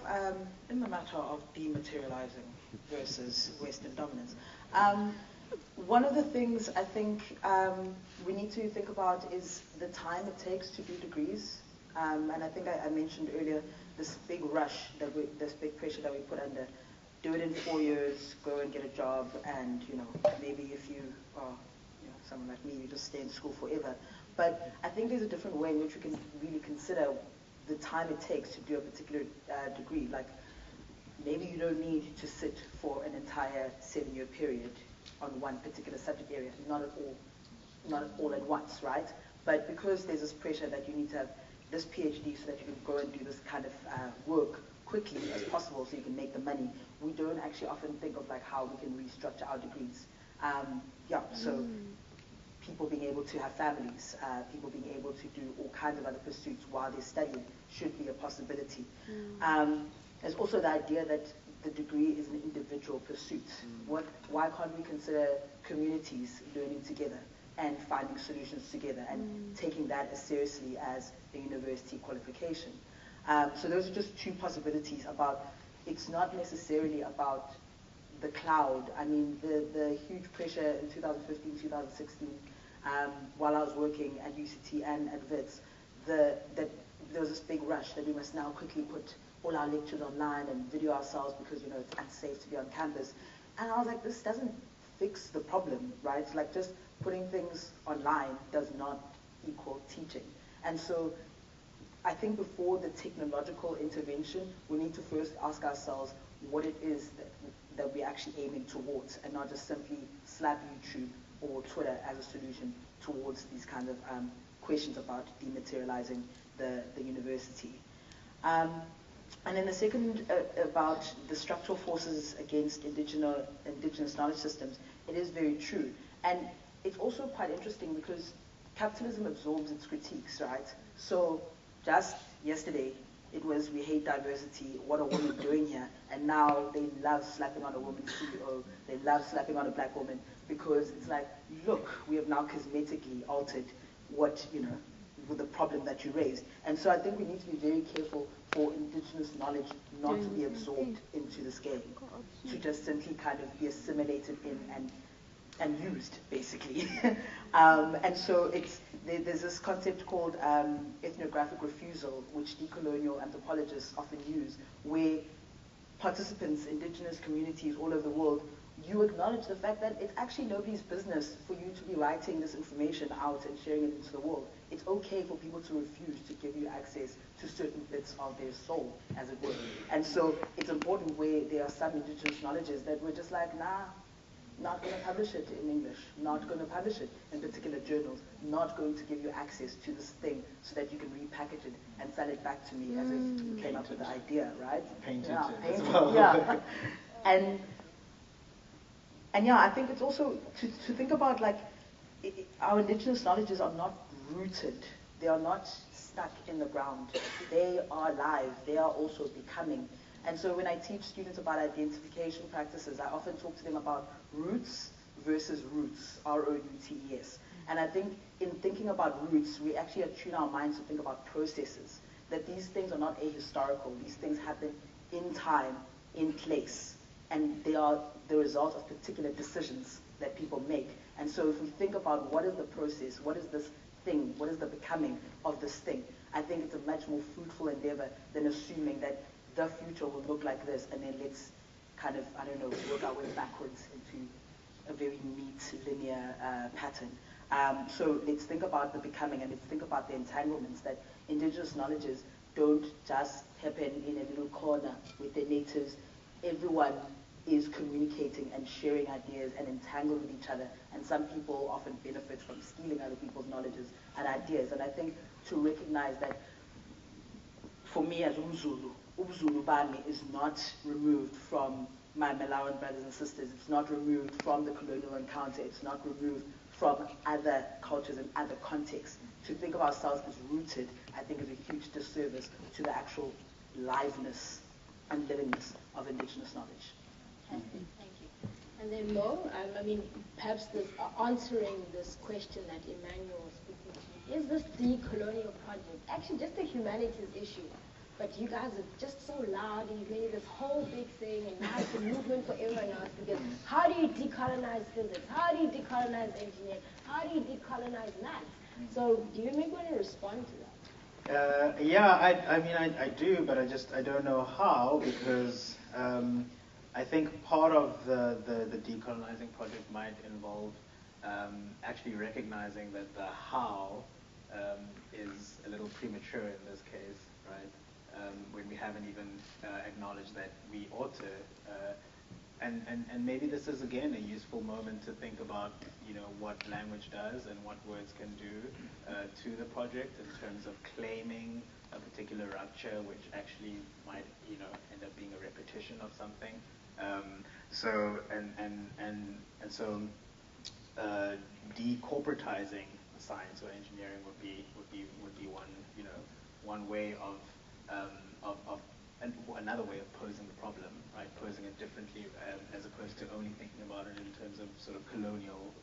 dematerializing versus Western dominance, one of the things I think we need to think about is the time it takes to do degrees. And I think I mentioned earlier this big rush this big pressure that we put under. Do it in 4 years, go and get a job, and maybe if you are someone like me, you just stay in school forever. But I think there's a different way in which we can really consider the time it takes to do a particular degree. Like maybe you don't need to sit for an entire 7-year period on one particular subject area, not at all at once, right? But because there's this pressure that you need to have this PhD so that you can go and do this kind of work quickly as possible so you can make the money, we don't actually often think of like how we can restructure our degrees. So people being able to have families, people being able to do all kinds of other pursuits while they're studying should be a possibility. There's also the idea that the degree is an individual pursuit. Why can't we consider communities learning together and finding solutions together and taking that as seriously as a university qualification? So those are just two possibilities about, it's not necessarily about the cloud. I mean, the huge pressure in 2015, 2016, while I was working at UCT and at WITS, that there was this big rush that we must now quickly put all our lectures online and video ourselves because, it's unsafe to be on campus. And I was like, this doesn't fix the problem, right? Like just putting things online does not equal teaching. And so I think before the technological intervention, we need to first ask ourselves what it is that we're actually aiming towards, and not just simply slap YouTube or Twitter as a solution towards these kind of questions about dematerializing the university. And then the second about the structural forces against indigenous knowledge systems, it is very true. And it's also quite interesting because capitalism absorbs its critiques, right? So just yesterday, it was, we hate diversity, what are women doing here? And now they love slapping on a woman's CEO, they love slapping on a black woman, because it's like, look, we have now cosmetically altered what, with the problem that you raised. And so I think we need to be very careful for indigenous knowledge not to be absorbed into this game, to just simply kind of be assimilated in and used, basically. And so there's this concept called ethnographic refusal, which decolonial anthropologists often use, where participants, indigenous communities all over the world, you acknowledge the fact that it's actually nobody's business for you to be writing this information out and sharing it into the world. It's okay for people to refuse to give you access to certain bits of their soul, as it were. And so it's important where there are some indigenous knowledges that we're just like, nah, not going to publish it in English, not going to publish it in particular journals, not going to give you access to this thing so that you can repackage it and sell it back to me as if you came up with the idea, right? Painted yeah, as well. Yeah. And yeah, I think it's also to think about like our indigenous knowledges are not rooted. They are not stuck in the ground. They are alive. They are also becoming. And so when I teach students about identification practices, I often talk to them about roots versus roots, R-O-U-T-E-S. And I think in thinking about roots, we actually attune our minds to think about processes, that these things are not ahistorical. These things happen in time, in place, and they are the result of particular decisions that people make. And so if we think about what is the process, what is this thing, what is the becoming of this thing, I think it's a much more fruitful endeavor than assuming that the future will look like this, and then let's kind of, work our way backwards into a very neat, linear pattern. So let's think about the becoming, and let's think about the entanglements, that indigenous knowledges don't just happen in a little corner with the natives. Everyone is communicating and sharing ideas and entangled with each other, and some people often benefit from stealing other people's knowledges and ideas. And I think to recognize that, for me as Umzulu, Ubuzulu Bami is not removed from my Malawian brothers and sisters. It's not removed from the colonial encounter. It's not removed from other cultures and other contexts. To think of ourselves as rooted, I think, is a huge disservice to the actual liveness and livingness of indigenous knowledge. Fantastic, thank you. And then Mo, perhaps answering this question that Emmanuel was speaking to is this decolonial project actually just a humanities issue? But you guys are just so loud and you've made this whole big thing and now it's a movement for everyone else because how do you decolonize physics? How do you decolonize engineering? How do you decolonize maths? So do you maybe want to respond to that? Yeah, I mean, I do, but I don't know how because I think part of the decolonizing project might involve actually recognizing that the how is a little premature in this case, right? When we haven't even acknowledged that we ought to. And maybe this is, again, a useful moment to think about, what language does and what words can do to the project in terms of claiming a particular rupture, which actually might, end up being a repetition of something. So decorporatizing science or engineering would be one way of and another way of posing the problem, right? Posing it differently as opposed to only thinking about it in terms of sort of colonial,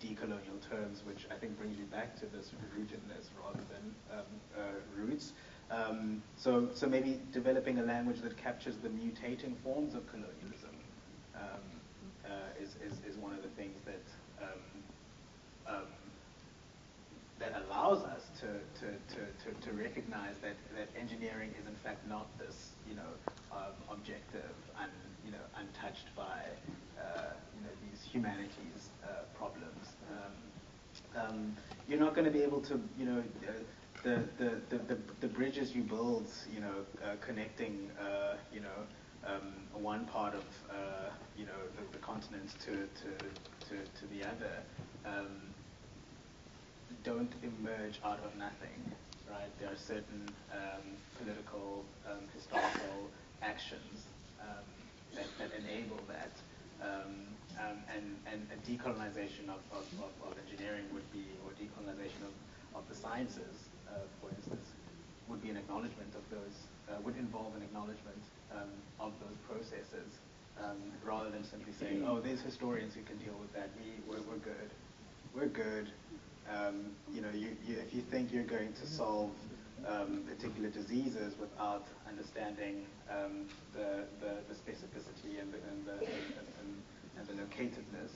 decolonial terms, which I think brings you back to this rootedness rather than roots. So maybe developing a language that captures the mutating forms of colonialism is one of the things that that allows us to recognize that engineering is in fact not this objective and untouched by these humanities problems. You're not going to be able to the bridges you build connecting one part of the continent to the other. Don't emerge out of nothing, right? There are certain political, historical actions that enable that, and a decolonization of engineering would be, or decolonization of the sciences, for instance, would be an acknowledgement of those, would involve an acknowledgement of those processes, rather than simply saying, oh, there's historians who can deal with that. We're good. We're good. If you think you're going to solve particular diseases without understanding the specificity and the locatedness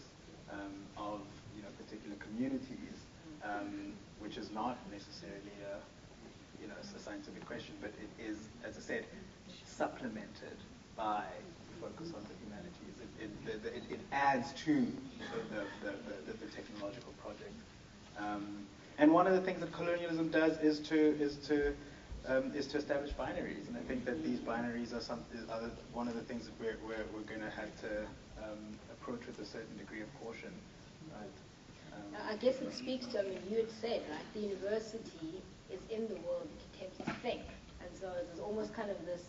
of particular communities, which is not necessarily a scientific question, but it is, as I said, supplemented by the focus on the humanities. It adds to the technological project. And one of the things that colonialism does is to establish binaries, and I think that these binaries are one of the things that we're going to have to approach with a certain degree of caution, right? I guess it speaks to, you had said, right, the university is in the world it attempts to think, and so there's almost kind of this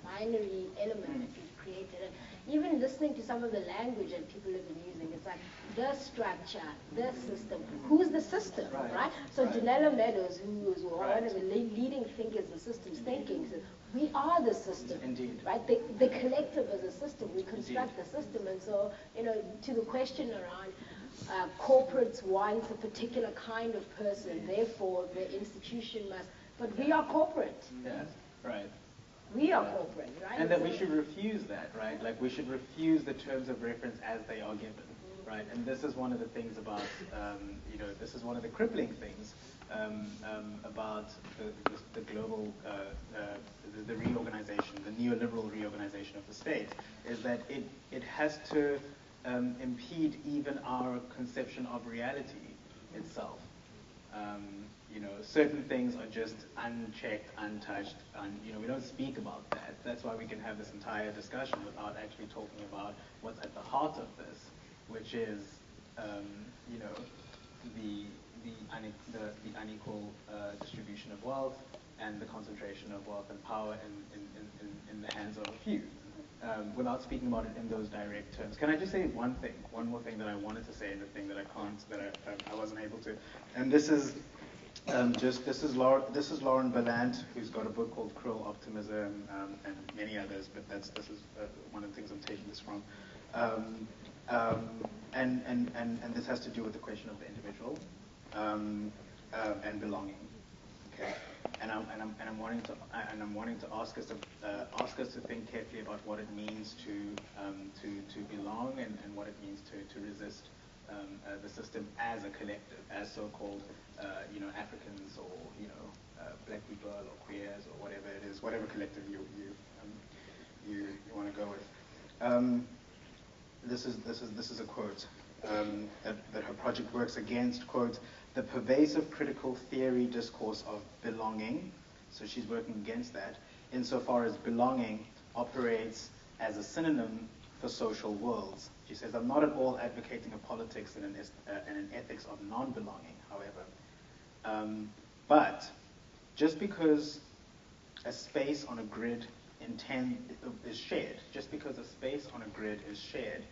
binary element that you've created. And even listening to some of the language that people have been using, it's like the structure, the system. Who's the system, right? So Janella Meadows, who was one of the leading thinkers in systems thinking, says, we are the system. Indeed. Right? The collective is a system. We construct the system. And so, to the question around corporates want a particular kind of person, therefore the institution must, but we are corporate. Yes, right. We are corporate, right? And that we should refuse that, right? Like we should refuse the terms of reference as they are given, right? And this is one of the things about, this is one of the crippling things about the global, the reorganization, the neoliberal reorganization of the state, is that it has to impede even our conception of reality itself. Certain things are just unchecked, untouched, and we don't speak about that. That's why we can have this entire discussion without actually talking about what's at the heart of this, which is, the unequal distribution of wealth and the concentration of wealth and power in the hands of a few. Without speaking about it in those direct terms. Can I just say one more thing that I wanted to say, and the thing that I wasn't able to, and this is this is Lauren Ballant, who's got a book called Cruel Optimism, and many others, but this is one of the things I'm taking this from, and this has to do with the question of the individual. and belonging. Okay, and I'm wanting to ask us to think carefully about what it means to belong and what it means to resist the system as a collective, as so-called Africans or black people or queers or whatever it is, whatever collective you want to go with. This is a quote that her project works against, quote, the pervasive critical theory discourse of belonging. So she's working against that, insofar as belonging operates as a synonym for social worlds. She says, I'm not at all advocating a politics and an ethics of non-belonging, however. But just because a space on a grid is shared, just because a space on a grid is shared,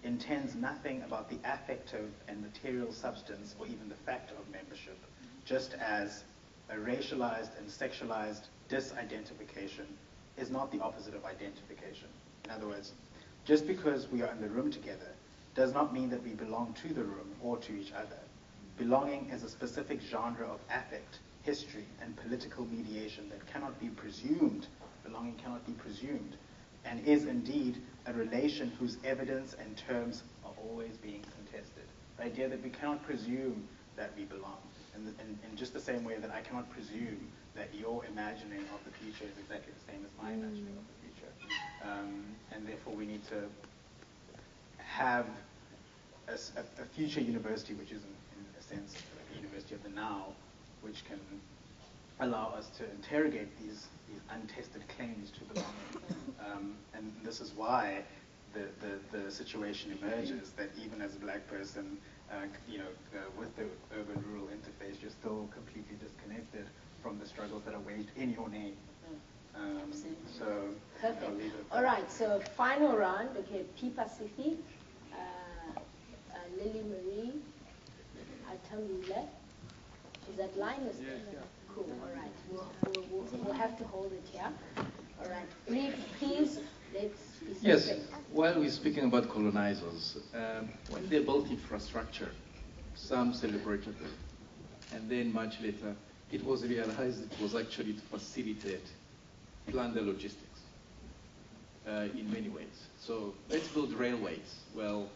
intends nothing about the affective and material substance or even the fact of membership, just as a racialized and sexualized disidentification is not the opposite of identification. In other words, just because we are in the room together does not mean that we belong to the room or to each other. Belonging is a specific genre of affect, history, and political mediation that cannot be presumed. Belonging cannot be presumed, and is indeed a relation whose evidence and terms are always being contested. The idea that we cannot presume that we belong, in just the same way that I cannot presume that your imagining of the future is exactly the same as my imagining of the future. And therefore we need to have a future university which is in a sense like a university of the now, which can allow us to interrogate these untested claims to belonging. And this is why the situation emerges that even as a black person, with the urban-rural interface, you're still completely disconnected from the struggles that are waged in your name. So, perfect. I'll leave it All right, so final round. Okay, Pipa Sifi, Lily Marie, Atambule. Is that line listed? Yes, yeah. Cool, all right. We'll have to hold it here. All right, brief, please. Let's be Yes, specific. while we're speaking about colonizers, when they built infrastructure, some celebrated it. And then much later, it was realized it was actually to facilitate, plan the logistics in many ways. So let's build railways. Well,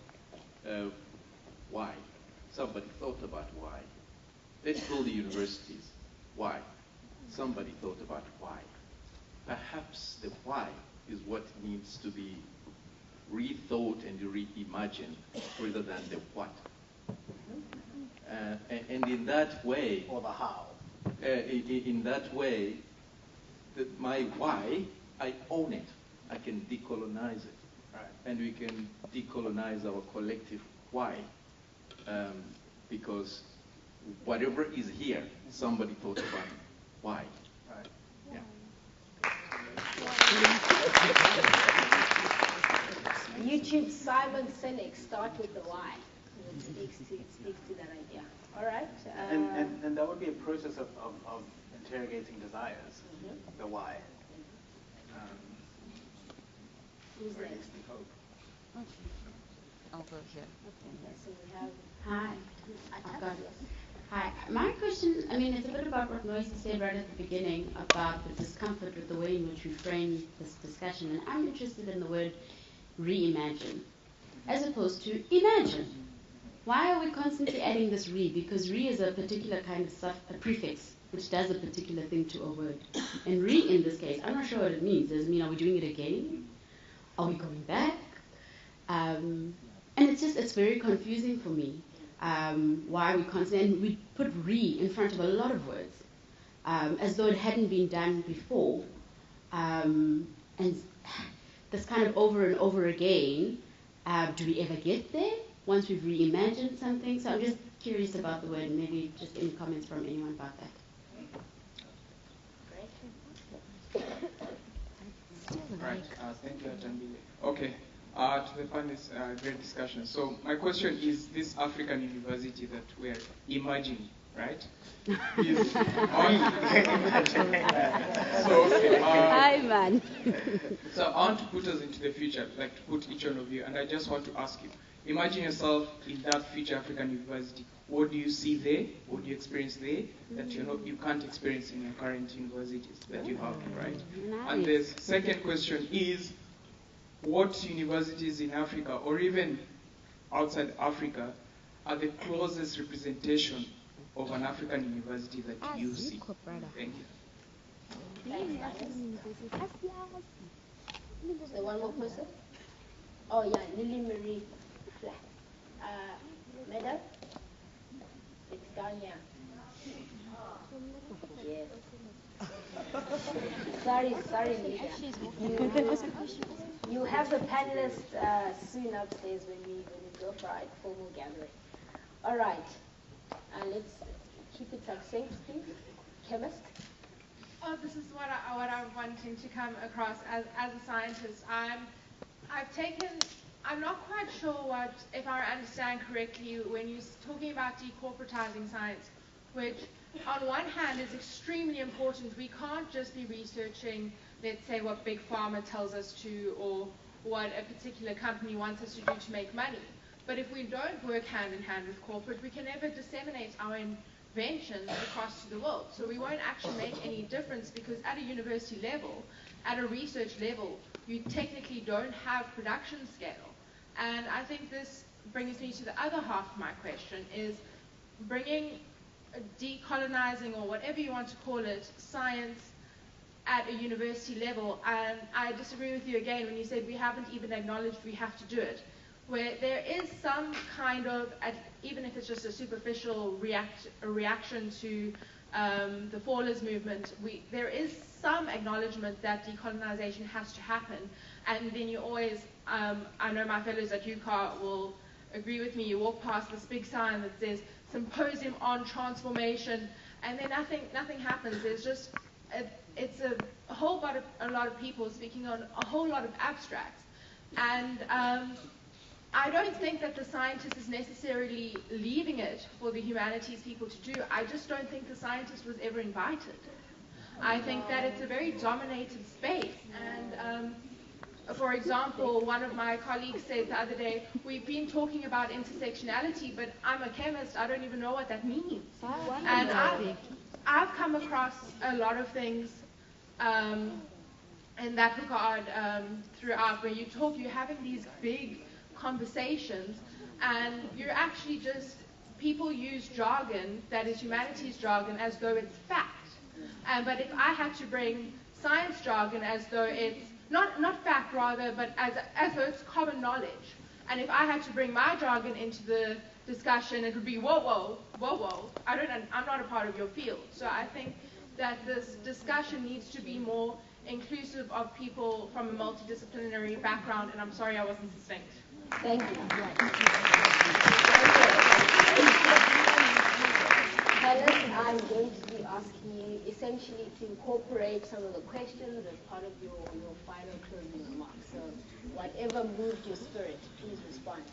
why? Somebody thought about why. Let's build the universities. Why? Somebody thought about why. Perhaps the why is what needs to be rethought and reimagined rather than the what. And in that way, or the how. In that way, my why, I own it. I can decolonize it. Right. And we can decolonize our collective why. Because whatever is here, somebody thought about why. Right. Yeah. YouTube Simon Sinek, start with the why. It speaks to that idea. All right. And that would be a process of interrogating desires, the why. Who's Or at next? least we hope. I'll go here. Okay, so we have Hi. I've got Yes. Hi. My question, I mean, it's a bit about what Moise said right at the beginning about the discomfort with the way in which we frame this discussion. And I'm interested in the word reimagine as opposed to imagine. Why are we constantly adding this re? Because re is a particular kind of a prefix which does a particular thing to a word. And re in this case, I'm not sure what it means. Does it mean are we doing it again? Are we going back? And it's very confusing for me. Why we constantly, and we put re in front of a lot of words, as though it hadn't been done before. And this kind of over and over again, do we ever get there once we've reimagined something? So I'm just curious about the word, and maybe just any comments from anyone about that. Right, thank you, Atambile. Okay, to the panelists, great discussion. So my question is, this African university that we're imagining, right? Is Hi, man. So I want to put us into the future, like to put each one of you, and I just want to ask you, imagine yourself in that future African university. What do you see there? What do you experience there that you can't experience in your current universities that you have, right? And the second question is, what universities in Africa or even outside Africa are the closest representation of an African university that you see? Thank you. So one more person? Oh yeah, Lily Marie Flat. Madam? It's down here. Yes. Sorry, Lily. You have the panelists soon upstairs when we go for our formal gathering. All right. Let's keep it succinct, please. Chemist? Oh, this is what I'm wanting to come across as a scientist. I'm not quite sure if I understand correctly, when you're talking about decorporatizing science, which on one hand is extremely important. We can't just be researching, let's say, what Big Pharma tells us to, or what a particular company wants us to do to make money. But if we don't work hand in hand with corporate, we can never disseminate our inventions across to the world. So we won't actually make any difference, because at a university level, at a research level, you technically don't have production scale. And I think this brings me to the other half of my question, is bringing decolonizing, or whatever you want to call it, science at a university level. And I disagree with you again when you said we haven't even acknowledged we have to do it, where there is some kind of, even if it's just a superficial reaction to the Fallers movement, there is some acknowledgement that decolonization has to happen. And then you always, I know my fellows at UCAR will agree with me, you walk past this big sign that says Symposium on Transformation, and then nothing happens. There's just, it's a lot of people speaking on a whole lot of abstracts. And I don't think that the scientist is necessarily leaving it for the humanities people to do. I just don't think the scientist was ever invited. I think that it's a very dominated space. And for example, one of my colleagues said the other day, we've been talking about intersectionality, but I'm a chemist, I don't even know what that means. And I've come across a lot of things in that regard throughout, where you're having these big conversations, and you're actually just, people use jargon that is humanities jargon as though it's fact. But if I had to bring science jargon as though it's not fact rather, but as though it's common knowledge, and if I had to bring my jargon into the discussion, it would be whoa, I'm not a part of your field. So I think that this discussion needs to be more inclusive of people from a multidisciplinary background, and I'm sorry I wasn't succinct. Thank you. Helen, I'm going to be asking you essentially to incorporate some of the questions as part of your final closing remarks. So whatever moved your spirit, please respond.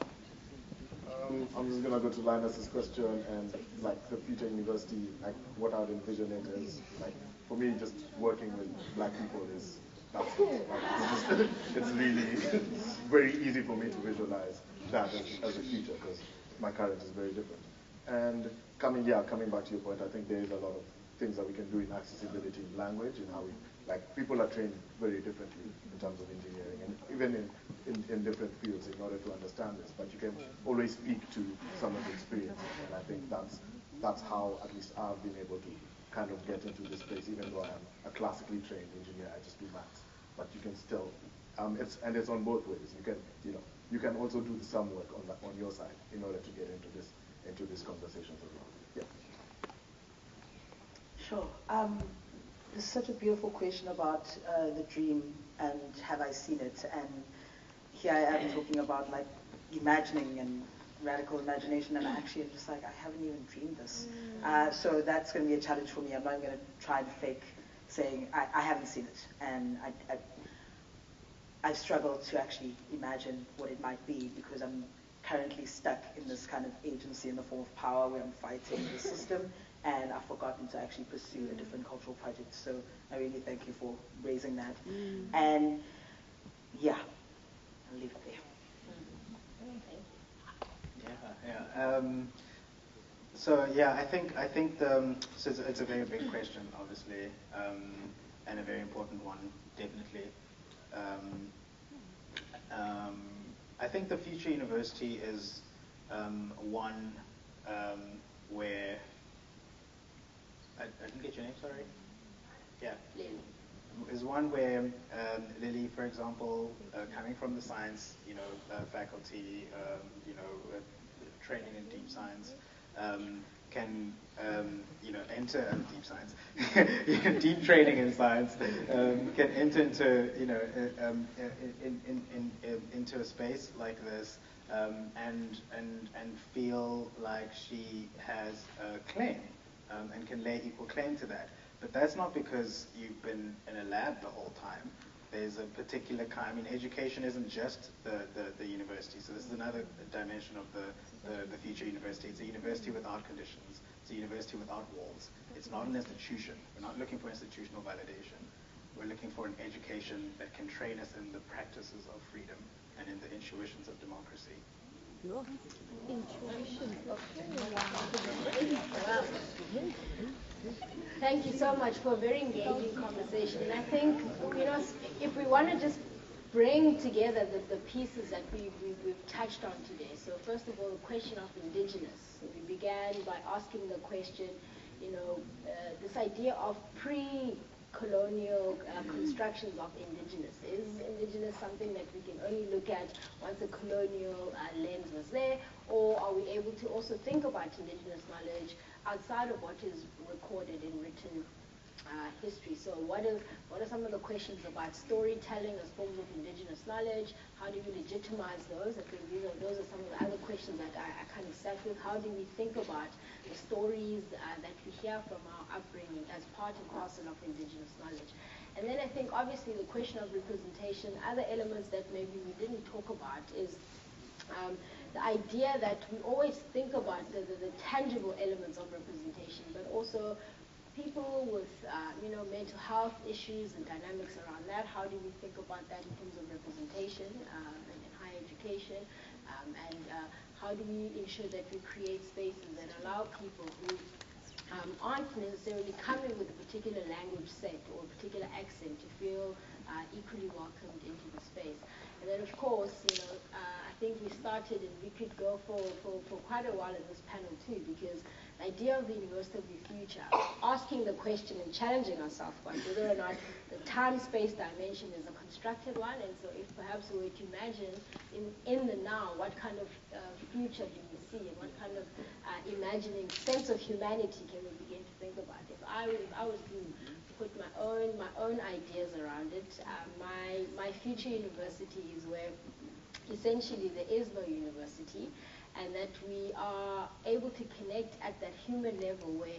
I'm just going to go to Linus's question, and like the future university, like what I would envision it is, like for me, just working with black people is, that's it. Like, it's really very easy for me to visualize that as a future, because my current is very different. And coming back to your point, I think there is a lot of things that we can do in accessibility in language, and how we, like, people are trained very differently in terms of engineering, and even in different fields in order to understand this, but you can always speak to some of the experiences, and I think that's how at least I've been able to kind of get into this place, even though I am a classically trained engineer, I just do maths, but you can still, it's on both ways. You can also do some work on your side in order to get into this conversation as well. Yeah. Sure. This is such a beautiful question about the dream and have I seen it, and here I am talking about like imagining and radical imagination, and actually I'm just like, I haven't even dreamed this. So that's going to be a challenge for me. I'm not going to try and fake saying I haven't seen it, and I've struggled to actually imagine what it might be, because I'm currently stuck in this kind of agency in the form of power where I'm fighting the system, and I've forgotten to actually pursue a different cultural project. So I really thank you for raising that. And yeah, I'll leave it there. So yeah, I think so it's a very big question, obviously, and a very important one, definitely. I think the future university is one where I didn't get your name, sorry. Yeah. Is one where Lily, for example, coming from the science, faculty, training in deep science, can enter deep science, deep training in science, can enter into into a space like this, and feel like she has a claim, and can lay equal claim to that. But that's not because you've been in a lab the whole time. There's a particular kind. I mean, education isn't just the university. So this is another dimension of the future university. It's a university without conditions. It's a university without walls. It's not an institution. We're not looking for institutional validation. We're looking for an education that can train us in the practices of freedom and in the intuitions of democracy. Thank you so much for a very engaging conversation. And I think, if we want to just bring together the pieces that we've touched on today. So first of all, the question of indigenous. We began by asking the question, this idea of pre-colonial constructions of indigenous. Is indigenous something that we can only look at once a colonial lens was there, or are we able to also think about indigenous knowledge outside of what is recorded in written history? So what are some of the questions about storytelling as forms of indigenous knowledge? How do we legitimize those? I think those are some of the other questions that I kind of sat with. How do we think about the stories that we hear from our upbringing as part and parcel of indigenous knowledge? And then I think obviously the question of representation, other elements that maybe we didn't talk about is the idea that we always think about the tangible elements of representation, but also people with mental health issues and dynamics around that. How do we think about that in terms of representation in higher education? And how do we ensure that we create spaces that allow people who aren't necessarily coming with a particular language set or a particular accent to feel equally welcomed into the space? And then, of course, I think we started, and we could go for quite a while in this panel too, because the idea of the University of the Future, asking the question and challenging ourselves about whether or not the time-space dimension is a constructed one, and so if perhaps we were to imagine in the now, what kind of future do we see, and what kind of imagining sense of humanity can we begin to think about? If I was to put my own ideas around it, my future university is where essentially there is no university, and that we are able to connect at that human level where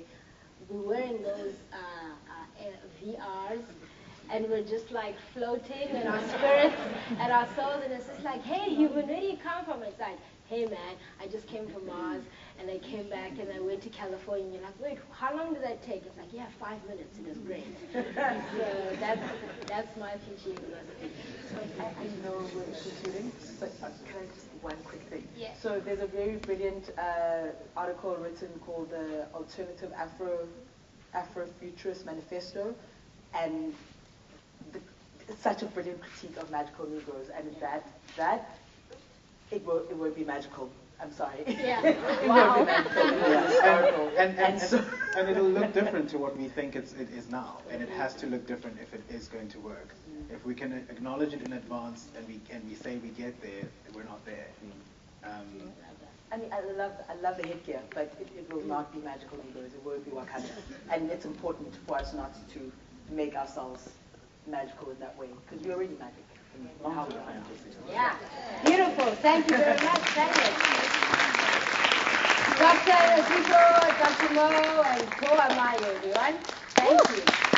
we're wearing those VRs and we're just like floating in our spirits and our souls, and it's just like, hey human, where do you come from? It's like, hey man, I just came from Mars and I came back and I went to California. And you're like, wait, how long did that take? It's like, yeah, 5 minutes. It was great. So that's my future university. I know we're concluding, but can I just one quick thing? Yes. So there's a very brilliant article written called the Alternative Afrofuturist Manifesto, and it's such a brilliant critique of magical Negroes, and it won't be magical. I'm sorry. Yeah. Wow. And it'll look different to what we think it is now, and it has to look different if it is going to work. If we can acknowledge it in advance and we say we get there, we're not there. I mean, I love the headgear, but it will not be magical Negroes. It won't be Wakanda, and it's important for us not to make ourselves magical in that way, because we're already magic. How we are. Yeah, beautiful. Thank you very much. Thank you. Dr. Zito, Dr. Mo, and Paul Amayo, everyone. Thank you.